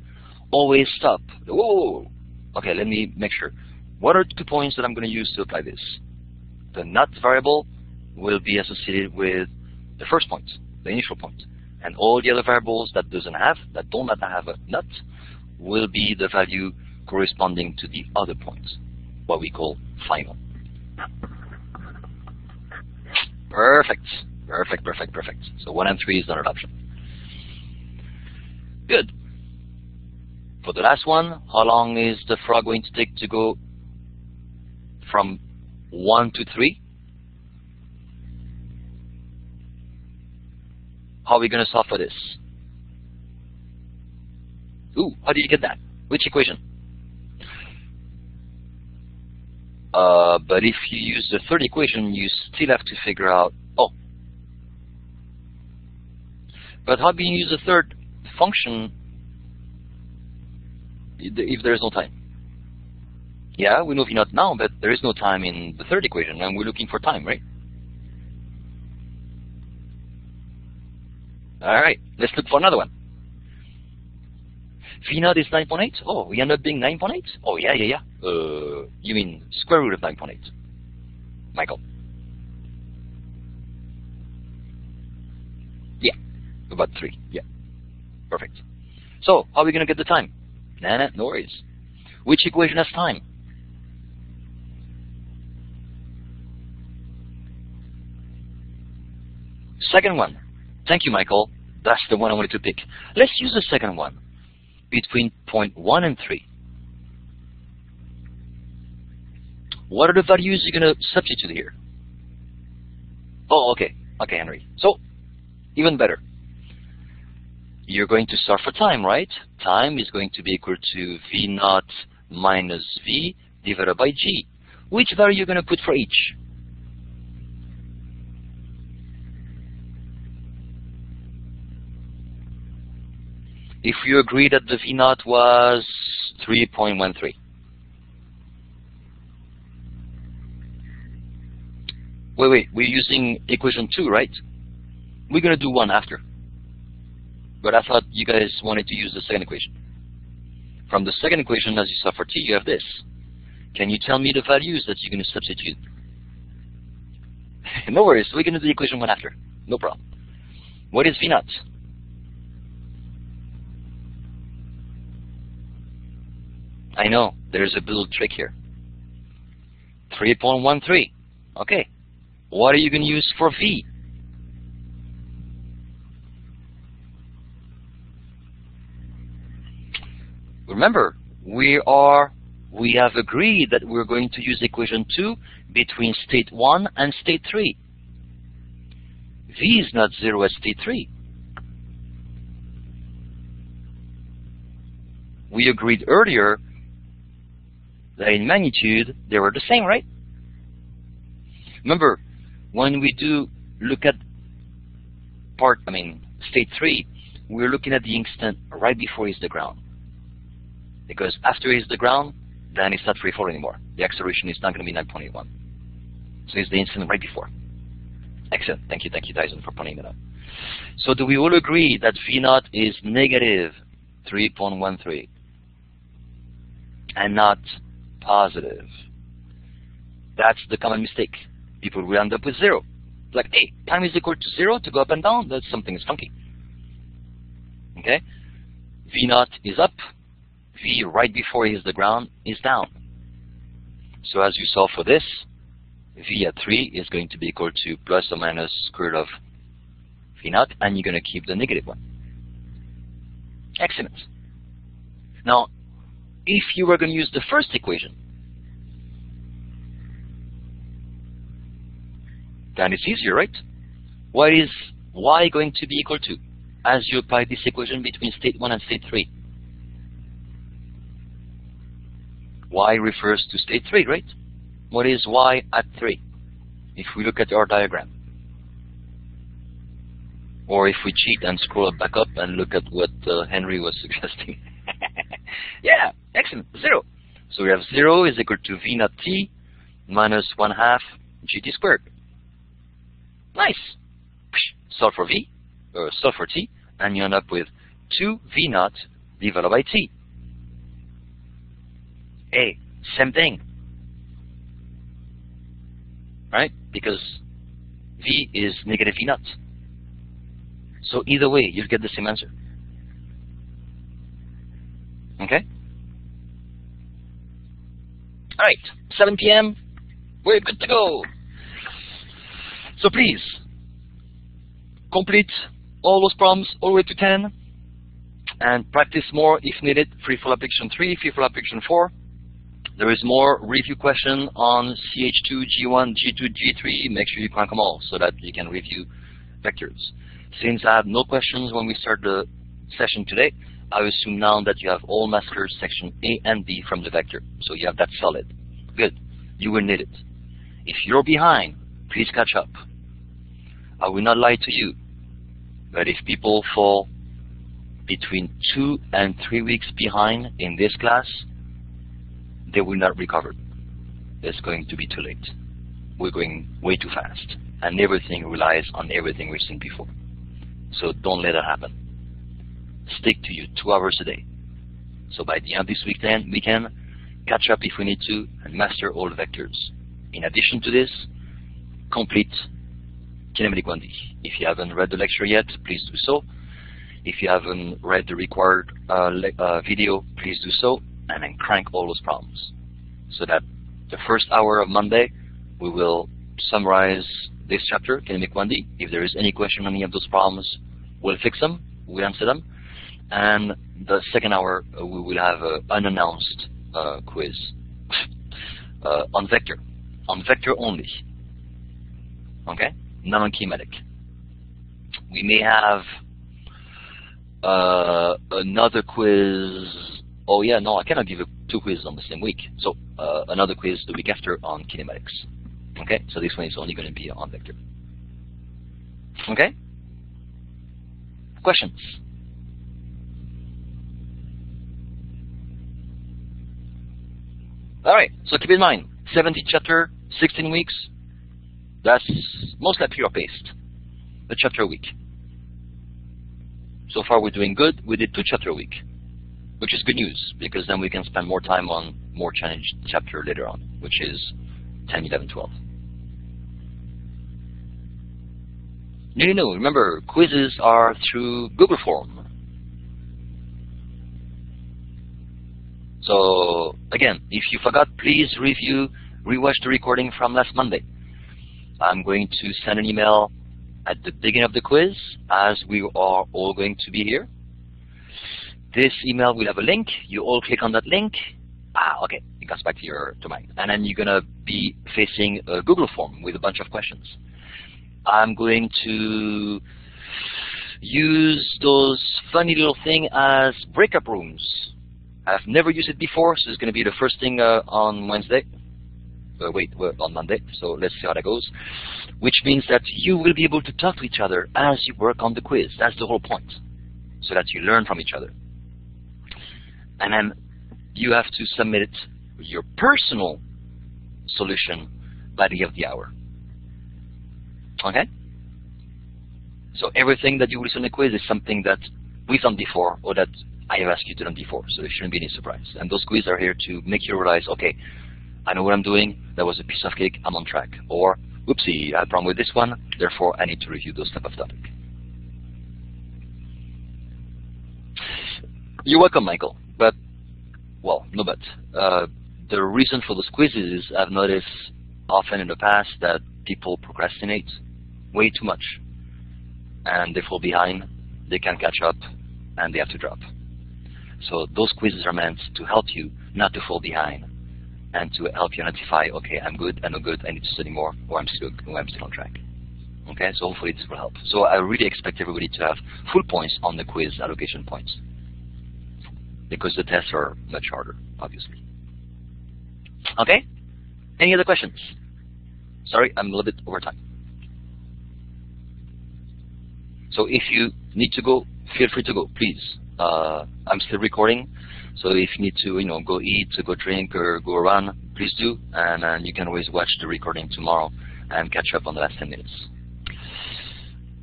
always stop. Whoa! Okay, let me make sure. What are the 2 points that I'm going to use to apply this? The not variable will be associated with the first point, the initial point. And all the other variables that do not have a not, will be the value corresponding to the other points, what we call final. Perfect. Perfect, perfect, perfect. So 1 and 3 is not an option. Good. For the last one, how long is the frog going to take to go from 1 to 3? How are we going to solve for this? Ooh, how do you get that? Which equation? But if you use the third equation, you still have to figure out, oh. But how do you use the third function if there is no time? Yeah, we know V naught now, but there is no time in the third equation, and we're looking for time, right? All right, let's look for another one. V naught is 9.8. Oh, we end up being 9.8? Oh, yeah. You mean square root of 9.8. Michael. Yeah, about 3. Yeah, perfect. So, how are we going to get the time? Nah, no worries. Which equation has time? Second one. Thank you, Michael. That's the one I wanted to pick. Let's use the second one. Between point 1 and 3. What are the values you're going to substitute here? Oh, okay. Okay, Henry. So, even better. You're going to start for time, right? Time is going to be equal to V naught minus V divided by G. Which value are you going to put for each? If you agree that the V naught was 3.13. Wait, we're using equation 2, right? We're going to do 1 after. But I thought you guys wanted to use the second equation. From the second equation, as you saw for T, you have this. Can you tell me the values that you're going to substitute? No worries, we're going to do equation 1 after. No problem. What is V naught? I know, there's a little trick here. 3.13. Okay. What are you going to use for V? Remember, we have agreed that we're going to use equation 2 between state 1 and state 3. V is not 0 at state 3. We agreed earlier that in magnitude they were the same, right? Remember, when we do look at state 3, we're looking at the instant right before it hits the ground. Because after it hits the ground, then it's not free fall anymore. The acceleration is not going to be 9.81. So it's the instant right before. Excellent. Thank you, Tyson, for pointing that out. So do we all agree that V naught is negative 3.13 and not positive? That's the common mistake. People will end up with 0. Like, hey, time is equal to 0 to go up and down. That's something is funky. Okay? V naught is up. V right before it hits the ground is down. So as you saw for this, V at 3 is going to be equal to plus or minus square root of V naught, and you're going to keep the negative one. Excellent. Now, if you were going to use the first equation, then it's easier, right? What is Y going to be equal to as you apply this equation between state 1 and state 3? Y refers to state 3, right? What is Y at 3? If we look at our diagram. Or if we cheat and scroll back up and look at what Henry was suggesting. Yeah, excellent, 0. So we have 0 is equal to V naught T minus 1/2 GT squared. Nice. Solve for V, or solve for T, and you end up with 2 V naught divided by T. Hey, same thing, right? Because V is negative V naught. So either way, you'll get the same answer. Okay? All right, 7 p.m., we're good to go. So please, complete all those problems all the way to 10, and practice more if needed. Free fall application 3, free fall application 4. There is more review question on CH2, G1, G2, G3. Make sure you crank them all so that you can review vectors. Since I have no questions when we start the session today, I assume now that you have all mastered section A and B from the vector. So you have that solid. Good. You will need it. If you're behind, please catch up. I will not lie to you, but if people fall between 2 and 3 weeks behind in this class, they will not recover. It's going to be too late. We're going way too fast, and everything relies on everything we've seen before. So don't let that happen. Stick to your 2 hours a day. So by the end of this weekend, we can catch up if we need to and master all the vectors. In addition to this, complete Kinematics1Da. If you haven't read the lecture yet, please do so. If you haven't read the required video, please do so, and then crank all those problems. So that the first hour of Monday, we will summarize this chapter, Kinematics1Da. If there is any question on any of those problems, we'll fix them, we'll answer them. And the second hour, we will have an unannounced quiz on vector only. Okay? Not on kinematic. We may have another quiz. Oh yeah, no, I cannot give you 2 quizzes on the same week. So another quiz the week after on kinematics. Okay, so this one is only going to be on vector. Okay? Questions? All right, so keep in mind, 17th chapter, 16 weeks. That's most likely your paced. A chapter a week. So far we're doing good. We did 2 chapters a week, which is good news, because then we can spend more time on more challenged chapter later on, which is 10, 11, 12. No, remember, quizzes are through Google Form. So, again, if you forgot, please rewatch the recording from last Monday. I'm going to send an email at the beginning of the quiz, as we are all going to be here. This email will have a link. You all click on that link. Okay, it comes back to mine. And then you're going to be facing a Google form with a bunch of questions. I'm going to use those funny little thing as breakup rooms. I've never used it before, so it's going to be the first thing on Wednesday. On Monday, so let's see how that goes. Which means that you will be able to talk to each other as you work on the quiz. That's the whole point, so that you learn from each other. And then you have to submit your personal solution by the end of the hour. Okay? So everything that you will see in the quiz is something that we've done before, or that I have asked you to do before, so there shouldn't be any surprise. And those quizzes are here to make you realize, okay, I know what I'm doing, that was a piece of cake, I'm on track. Or, oopsie, I had a problem with this one, therefore I need to review those type of topic. You're welcome, Michael. But, well, no but. The reason for those quizzes is I've noticed often in the past that people procrastinate way too much. And they fall behind, they can't catch up, and they have to drop. So those quizzes are meant to help you not to fall behind, and to help you identify, okay, I'm good, I'm not good, I need to study more, or I'm still on track. Okay, so hopefully this will help. So I really expect everybody to have full points on the quiz allocation points, because the tests are much harder, obviously. Okay? Any other questions? Sorry, I'm a little bit over time. So if you need to go, feel free to go, please. I'm still recording. So if you need to, go eat, to go drink, or go run, please do. And you can always watch the recording tomorrow and catch up on the last 10 minutes.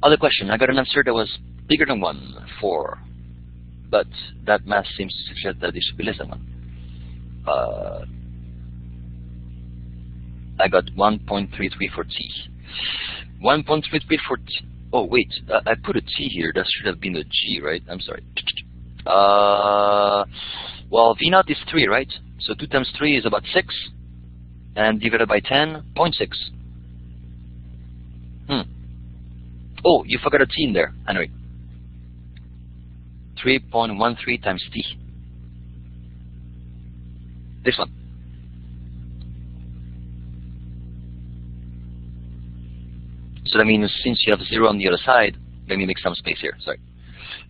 Other question. I got an answer that was bigger than 1, 4. But that math seems to suggest that it should be less than 1. I got 1.33 for T. 1.33 for T. Oh, wait. I put a T here. That should have been a G, right? I'm sorry. Well, V naught is 3, right? So 2 times 3 is about 6, and divided by 10, 0.6. Oh, you forgot a T in there. Anyway, 3.13 times T. This one. So that means since you have 0 on the other side, let me make some space here. Sorry.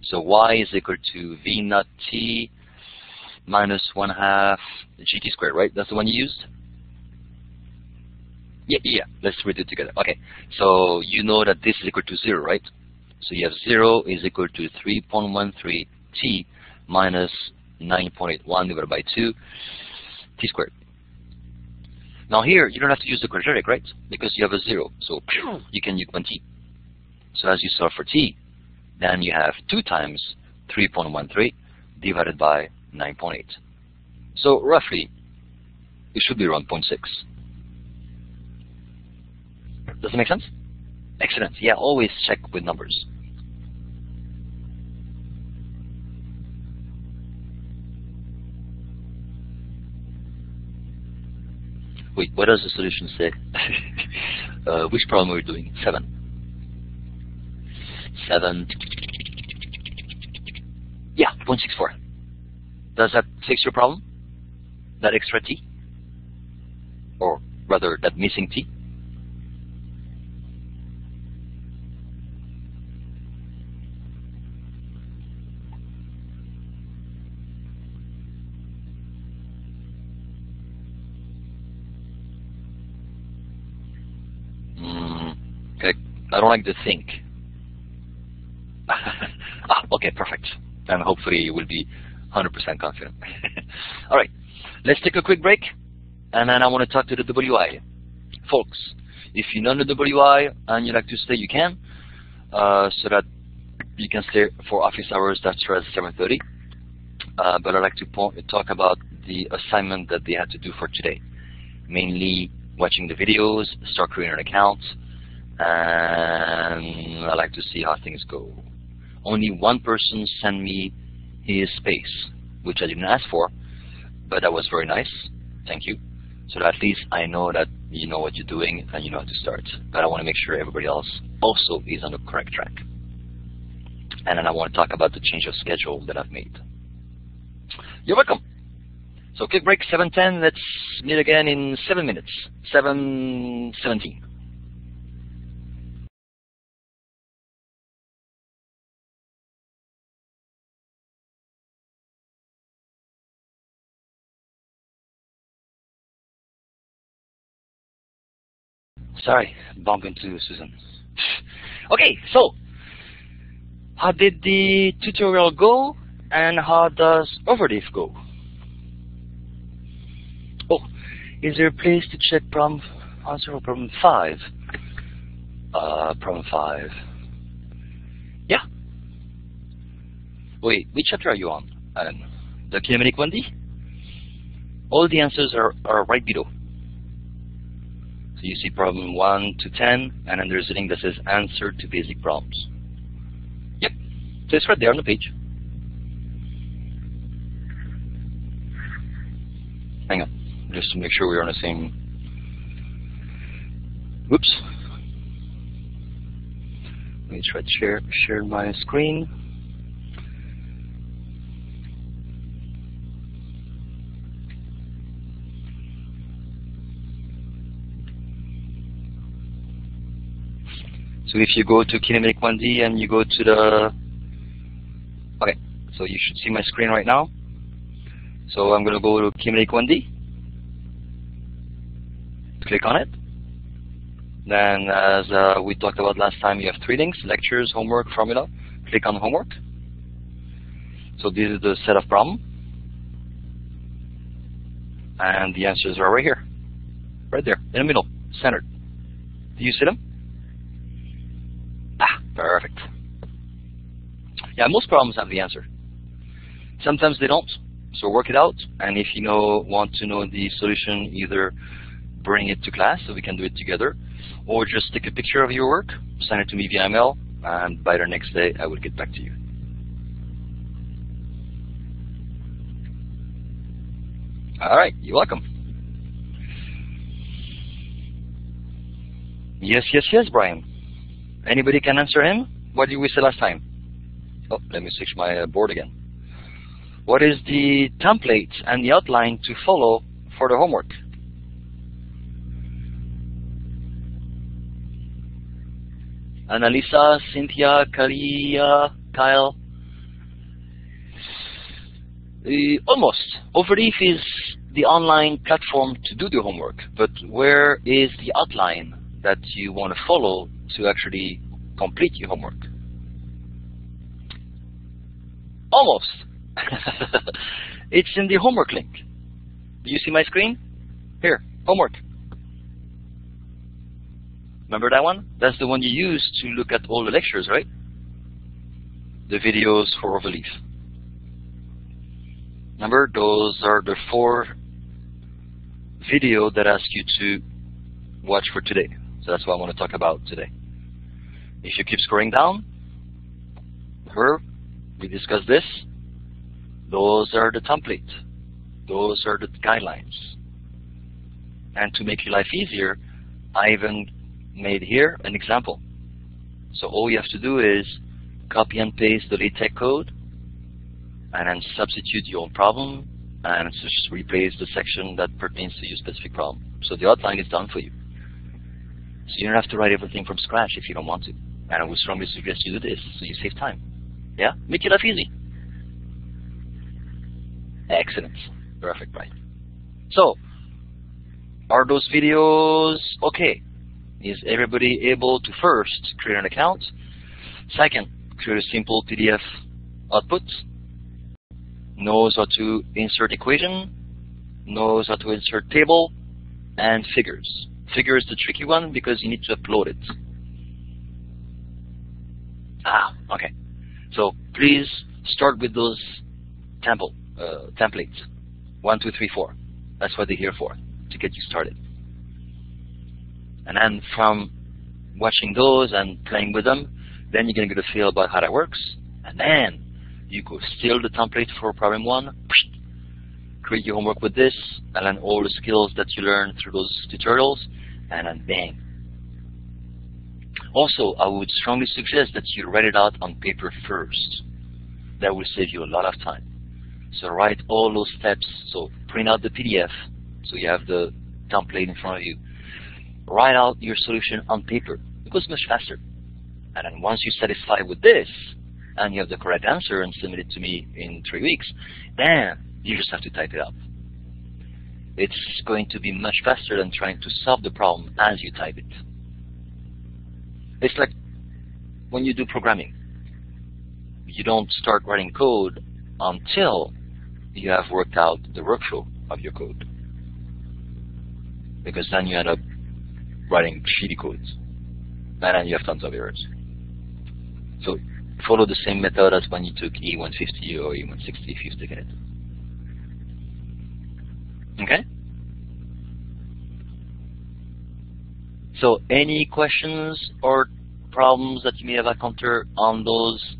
So y is equal to v naught t minus 1/2 gt squared, right? That's the one you used? Yeah. Let's read it together. Okay. So you know that this is equal to 0, right? So you have 0 is equal to 3.13 t minus 9.81 divided by 2 t squared. Now here, you don't have to use the quadratic, right? Because you have a 0. So you can use 1t. So as you solve for t, then you have 2 times 3.13 divided by 9.8. So roughly, it should be around 0.6. Does it make sense? Excellent. Yeah, always check with numbers. Wait, what does the solution say? which problem are we doing? 7. 7. Yeah, 0.64. Does that fix your problem? That extra t? Or rather, that missing t? Okay, I don't like the think. Okay, perfect. And hopefully you will be 100% confident. All right, let's take a quick break, and then I want to talk to the WI. Folks, if you know the WI and you'd like to stay, you can, so that you can stay for office hours after 7:30. But I'd like to talk about the assignment that they had to do for today, mainly watching the videos, start creating an account, and I'd like to see how things go. Only one person sent me his space, which I didn't ask for, but that was very nice. Thank you. So that at least I know that you know what you're doing and you know how to start. But I want to make sure everybody else also is on the correct track. And then I want to talk about the change of schedule that I've made. You're welcome. So quick break, 7:10. Let's meet again in 7 minutes. 7:17. Sorry, bump into Susan. Okay, so how did the tutorial go, and how does overleaf go? Oh, is there a place to check problem answer for problem 5? Problem 5. Yeah. Wait, which chapter are you on, Alan? The Kinematics1Da? All the answers are right below. So you see problem 1 to 10, and then there's a link that says answer to basic problems. Yep, so it's right there on the page. Hang on, just to make sure we're on the same. Whoops. Let me try to share my screen. So if you go to Kinematics1Da and you go to the, okay, so you should see my screen right now. So I'm going to go to Kinematics1Da, click on it. Then as we talked about last time, you have 3 links: lectures, homework, formula. Click on homework. So this is the set of problem. And the answers are right here, right there, in the middle, centered. Do you see them? Ah, perfect. Yeah, most problems have the answer. Sometimes they don't, so work it out. And if you want to know the solution, either bring it to class so we can do it together, or just take a picture of your work, send it to me via email, and by the next day I will get back to you. All right, you're welcome. Yes, Brian. Anybody can answer him? What did we say last time? Oh, let me switch my board again. What is the template and the outline to follow for the homework? Annalisa, Cynthia, Kyle. Almost. Overleaf is the online platform to do the homework, but where is the outline that you want to follow to actually complete your homework? Almost. It's in the homework link. Do you see my screen? Here, homework. Remember that one? That's the one you use to look at all the lectures, right? The videos for overleaf. Remember, those are the 4 videos that ask you to watch for today. So that's what I want to talk about today. If you keep scrolling down, we discussed this. Those are the templates. Those are the guidelines. And to make your life easier, I even made here an example. So all you have to do is copy and paste the LaTeX code, and then substitute your problem, and just replace the section that pertains to your specific problem. So the outline is done for you. So you don't have to write everything from scratch if you don't want to. And I would strongly suggest you do this so you save time. Yeah? Make your life easy. Excellent. Perfect, right. So, are those videos okay? Is everybody able to first create an account? Second, create a simple PDF output. Knows how to insert equation. Knows how to insert table. And figures. Figure is the tricky one because you need to upload it. Okay. So please start with those templates. 1, 2, 3, 4. That's what they're here for, to get you started. And then from watching those and playing with them, then you're going to get a feel about how that works. And then you go steal the template for problem 1, create your homework with this, and then all the skills that you learn through those tutorials, and then bang. Also, I would strongly suggest that you write it out on paper first. That will save you a lot of time. So write all those steps. So print out the PDF so you have the template in front of you. Write out your solution on paper. It goes much faster. And then once you're satisfied with this, and you have the correct answer and submit it to me in 3 weeks, then you just have to type it up. It's going to be much faster than trying to solve the problem as you type it. It's like when you do programming. You don't start writing code until you have worked out the workflow of your code. Because then you end up writing shitty codes. And then you have tons of errors. So follow the same method as when you took E150 or E160 if you've taken it. Okay? So any questions or problems that you may have encountered on those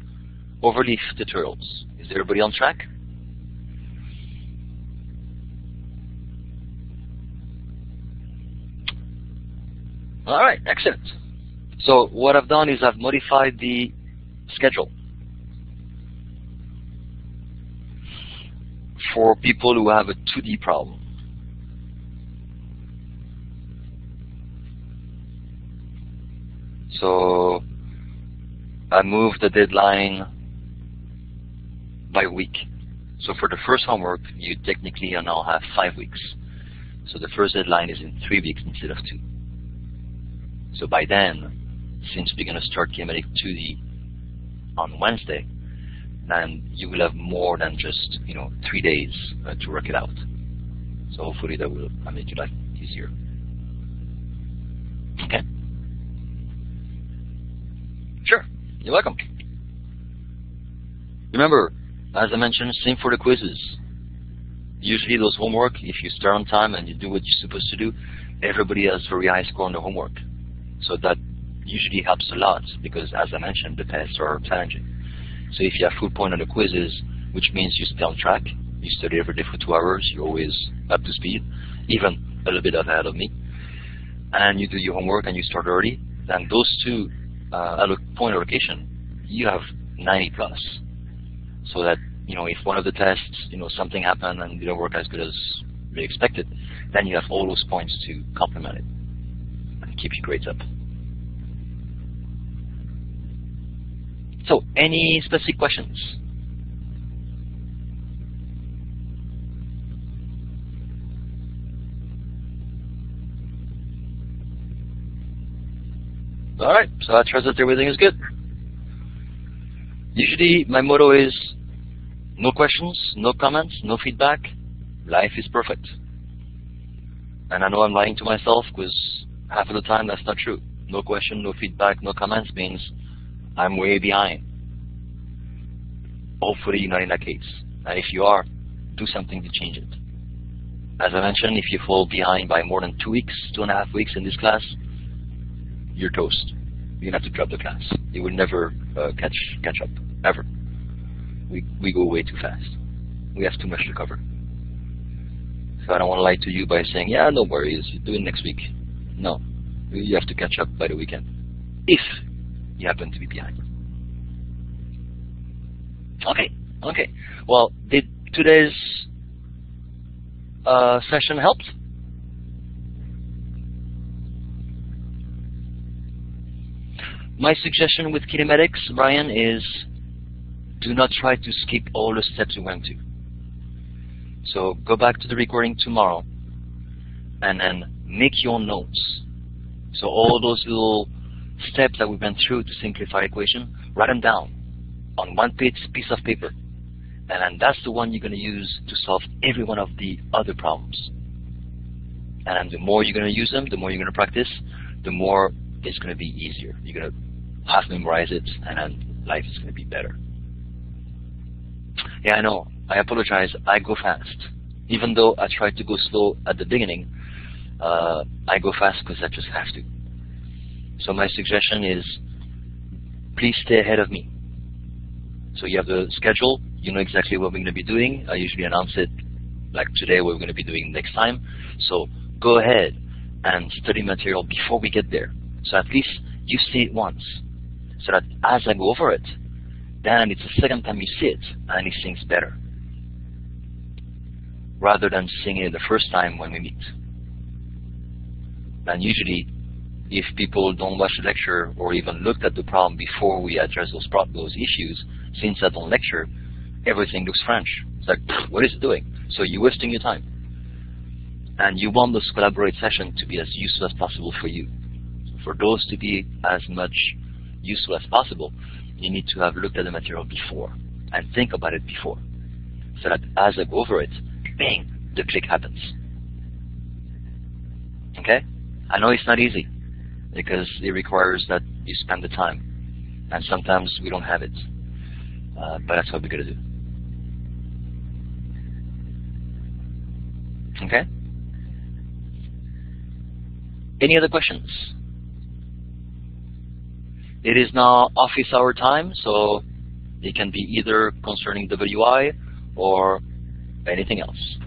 overleaf tutorials? Is everybody on track? All right, excellent. So what I've done is I've modified the schedule for people who have a 2D problem. So I moved the deadline by a week. So for the first homework, you technically now have 5 weeks. So the first deadline is in 3 weeks instead of 2. So by then, since we're going to start Kinematics2D on Wednesday, then you will have more than just 3 days to work it out. So hopefully that will make your life easier. Okay. Sure, you're welcome. Remember, as I mentioned, same for the quizzes. Usually those homework, if you start on time and you do what you're supposed to do, everybody has very high score on the homework. So that usually helps a lot because, as I mentioned, the tests are challenging. So if you have full point on the quizzes, which means you stay on track, you study every day for 2 hours, you're always up to speed, even a little bit ahead of me, and you do your homework and you start early, then those two point allocation, you have 90 plus. So that, if one of the tests, something happened and didn't work as good as we expected, then you have all those points to complement it and keep your grades up. So, any specific questions? Alright, so I trust that everything is good. Usually my motto is no questions, no comments, no feedback. Life is perfect. And I know I'm lying to myself because half of the time that's not true. No question, no feedback, no comments means I'm way behind. Hopefully you're not in that case. And if you are, do something to change it. As I mentioned, if you fall behind by more than 2 weeks, 2.5 weeks in this class, you're toast. You're gonna have to drop the class. You will never catch up, ever. We go way too fast. We have too much to cover. So I don't want to lie to you by saying, yeah, no worries, you do it next week. No, You have to catch up by the weekend, if you happen to be behind. Okay. Well, did today's session help? My suggestion with kinematics, Brian, is do not try to skip all the steps we went to. So go back to the recording tomorrow and make your notes. So all those little steps that we went through to simplify equation, write them down on one piece of paper. And then that's the one you're going to use to solve every one of the other problems. And the more you're going to use them, the more you're going to practice, the more it's going to be easier. You're going to have to memorize it, and then life is going to be better. Yeah, I know. I apologize. I go fast. Even though I tried to go slow at the beginning, I go fast because I just have to. So my suggestion is, please stay ahead of me. So you have the schedule. You know exactly what we're going to be doing. I usually announce it like today, what we're going to be doing next time. So go ahead and study material before we get there. So at least you see it once. So that as I go over it, then it's the second time you see it and it sinks better. Rather than seeing it the first time when we meet. And usually, if people don't watch the lecture or even looked at the problem before we address those issues, since I don't lecture, everything looks French. It's like, what is it doing? So you're wasting your time. And you want this collaborate session to be as useful as possible for you. For those to be as much useful as possible, you need to have looked at the material before and think about it before. So that as I go over it, bang, the click happens. Okay? I know it's not easy because it requires that you spend the time. And sometimes we don't have it. But that's what we're going to do. Okay? Any other questions? It is now office hour time, so it can be either concerning WI or anything else.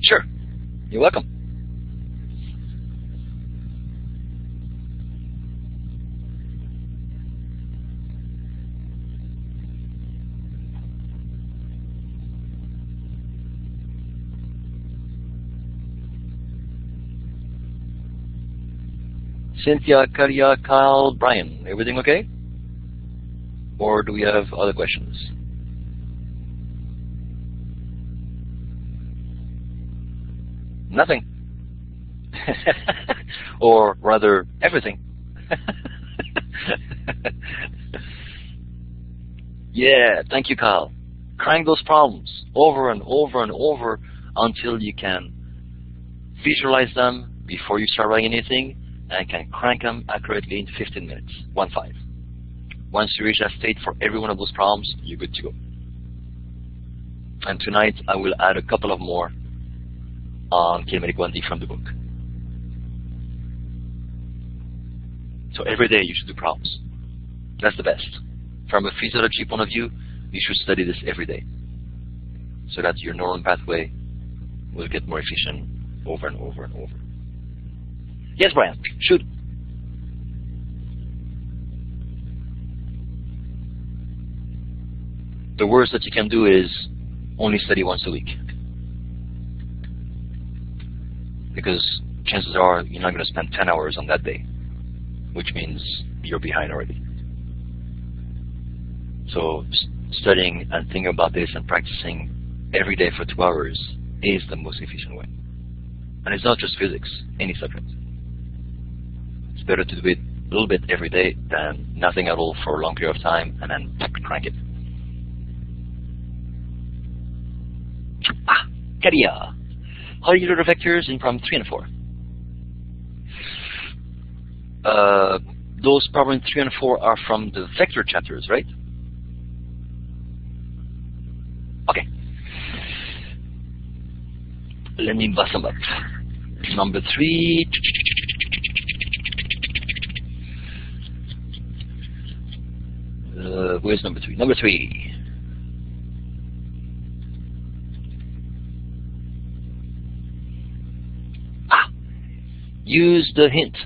Sure. You're welcome. Cynthia, Karia, Kyle, Brian, everything okay? Or do we have other questions? Nothing. Or rather, everything. Yeah, thank you, Kyle. Crank those problems over and over and over until you can visualize them before you start writing anything and can crank them accurately in 15 minutes, 1-5. Once you reach that state for every one of those problems, you're good to go. And tonight, I will add a couple of more on Kinematics1Da from the book. So every day you should do problems. That's the best. From a physiology point of view, you should study this every day so that your neural pathway will get more efficient over and over and over. Yes, Brian, shoot. The worst that you can do is only study once a week. Because chances are you're not going to spend 10 hours on that day, which means you're behind already. So studying and thinking about this and practicing every day for 2 hours is the most efficient way. And it's not just physics, any subject. It's better to do it a little bit every day than nothing at all for a long period of time and then crank it. Karia. How do you do the vectors in problem 3 and 4? Those problem 3 and 4 are from the vector chapters, right? Okay. Let me bust them up. Number 3. Where's number 3? Number 3. . 3 use the hint.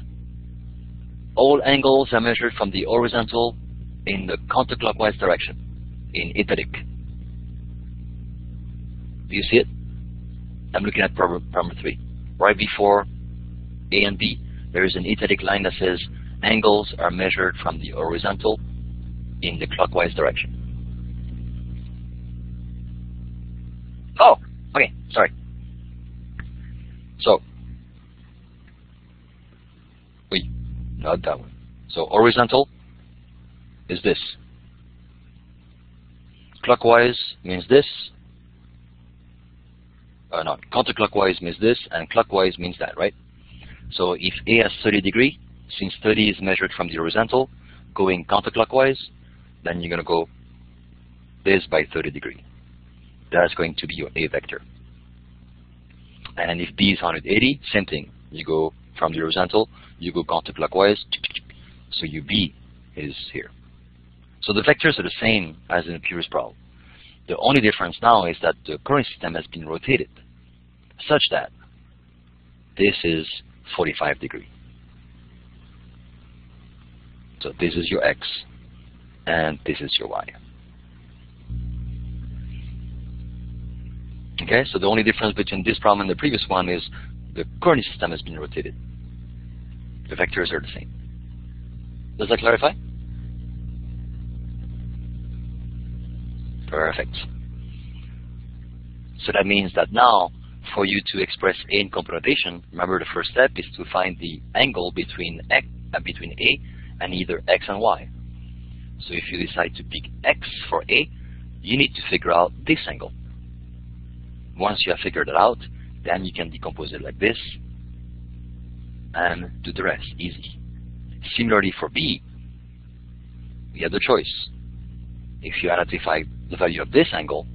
All angles are measured from the horizontal in the counterclockwise direction, in italic. Do you see it? I'm looking at problem 3. Right before A and B, there is an italic line that says angles are measured from the horizontal in the clockwise direction. Oh, okay, sorry. So, wait, not that one. So horizontal is this. Clockwise means this. No, counterclockwise means this, and clockwise means that, right? So if A has 30 degrees, since 30 is measured from the horizontal, going counterclockwise, then you're going to go this by 30 degrees. That's going to be your A vector. And if B is 180, same thing. You go from the horizontal, you go counterclockwise, so your B is here. So the vectors are the same as in the previous problem. The only difference now is that the coordinate system has been rotated such that this is 45 degrees. So this is your X, and this is your Y. Okay, so the only difference between this problem and the previous one is the coordinate system has been rotated. The vectors are the same. Does that clarify? Perfect. So that means that now, for you to express A in computation, remember the first step is to find the angle between A and either X and Y. So if you decide to pick X for A, you need to figure out this angle. Once you have figured it out, then you can decompose it like this and do the rest, easy. Similarly for B, we have the choice. If you identify the value of this angle,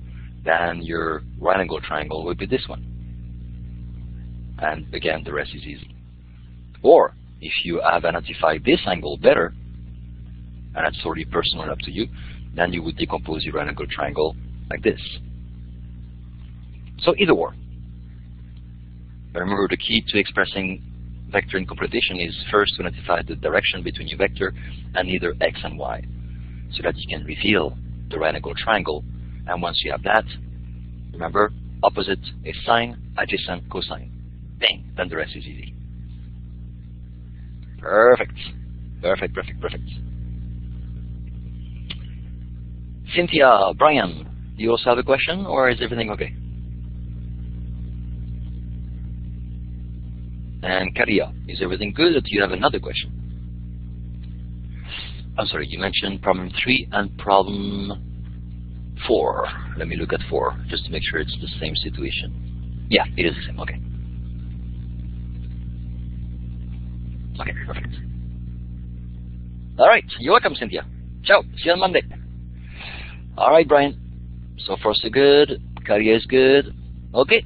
then your right angle triangle will be this one. And again, the rest is easy. Or if you have identified this angle better, and that's totally personal and up to you, then you would decompose your right angle triangle like this. So either or. But remember, the key to expressing vector in computation is first to identify the direction between your vector and either X and Y, so that you can reveal the right angle triangle. And once you have that, remember, opposite is sine, adjacent cosine. Bang, then the rest is easy. Perfect. Perfect, perfect, perfect. Cynthia, Brian, do you also have a question, or is everything okay? And Karia, is everything good, or do you have another question? I'm sorry, you mentioned problem 3 and problem 4. Let me look at 4, just to make sure it's the same situation. Yeah, it is the same, okay. Okay, perfect. All right, you're welcome, Cynthia. Ciao, see you on Monday. All right, Brian. So far, so good. Karia is good. Okay.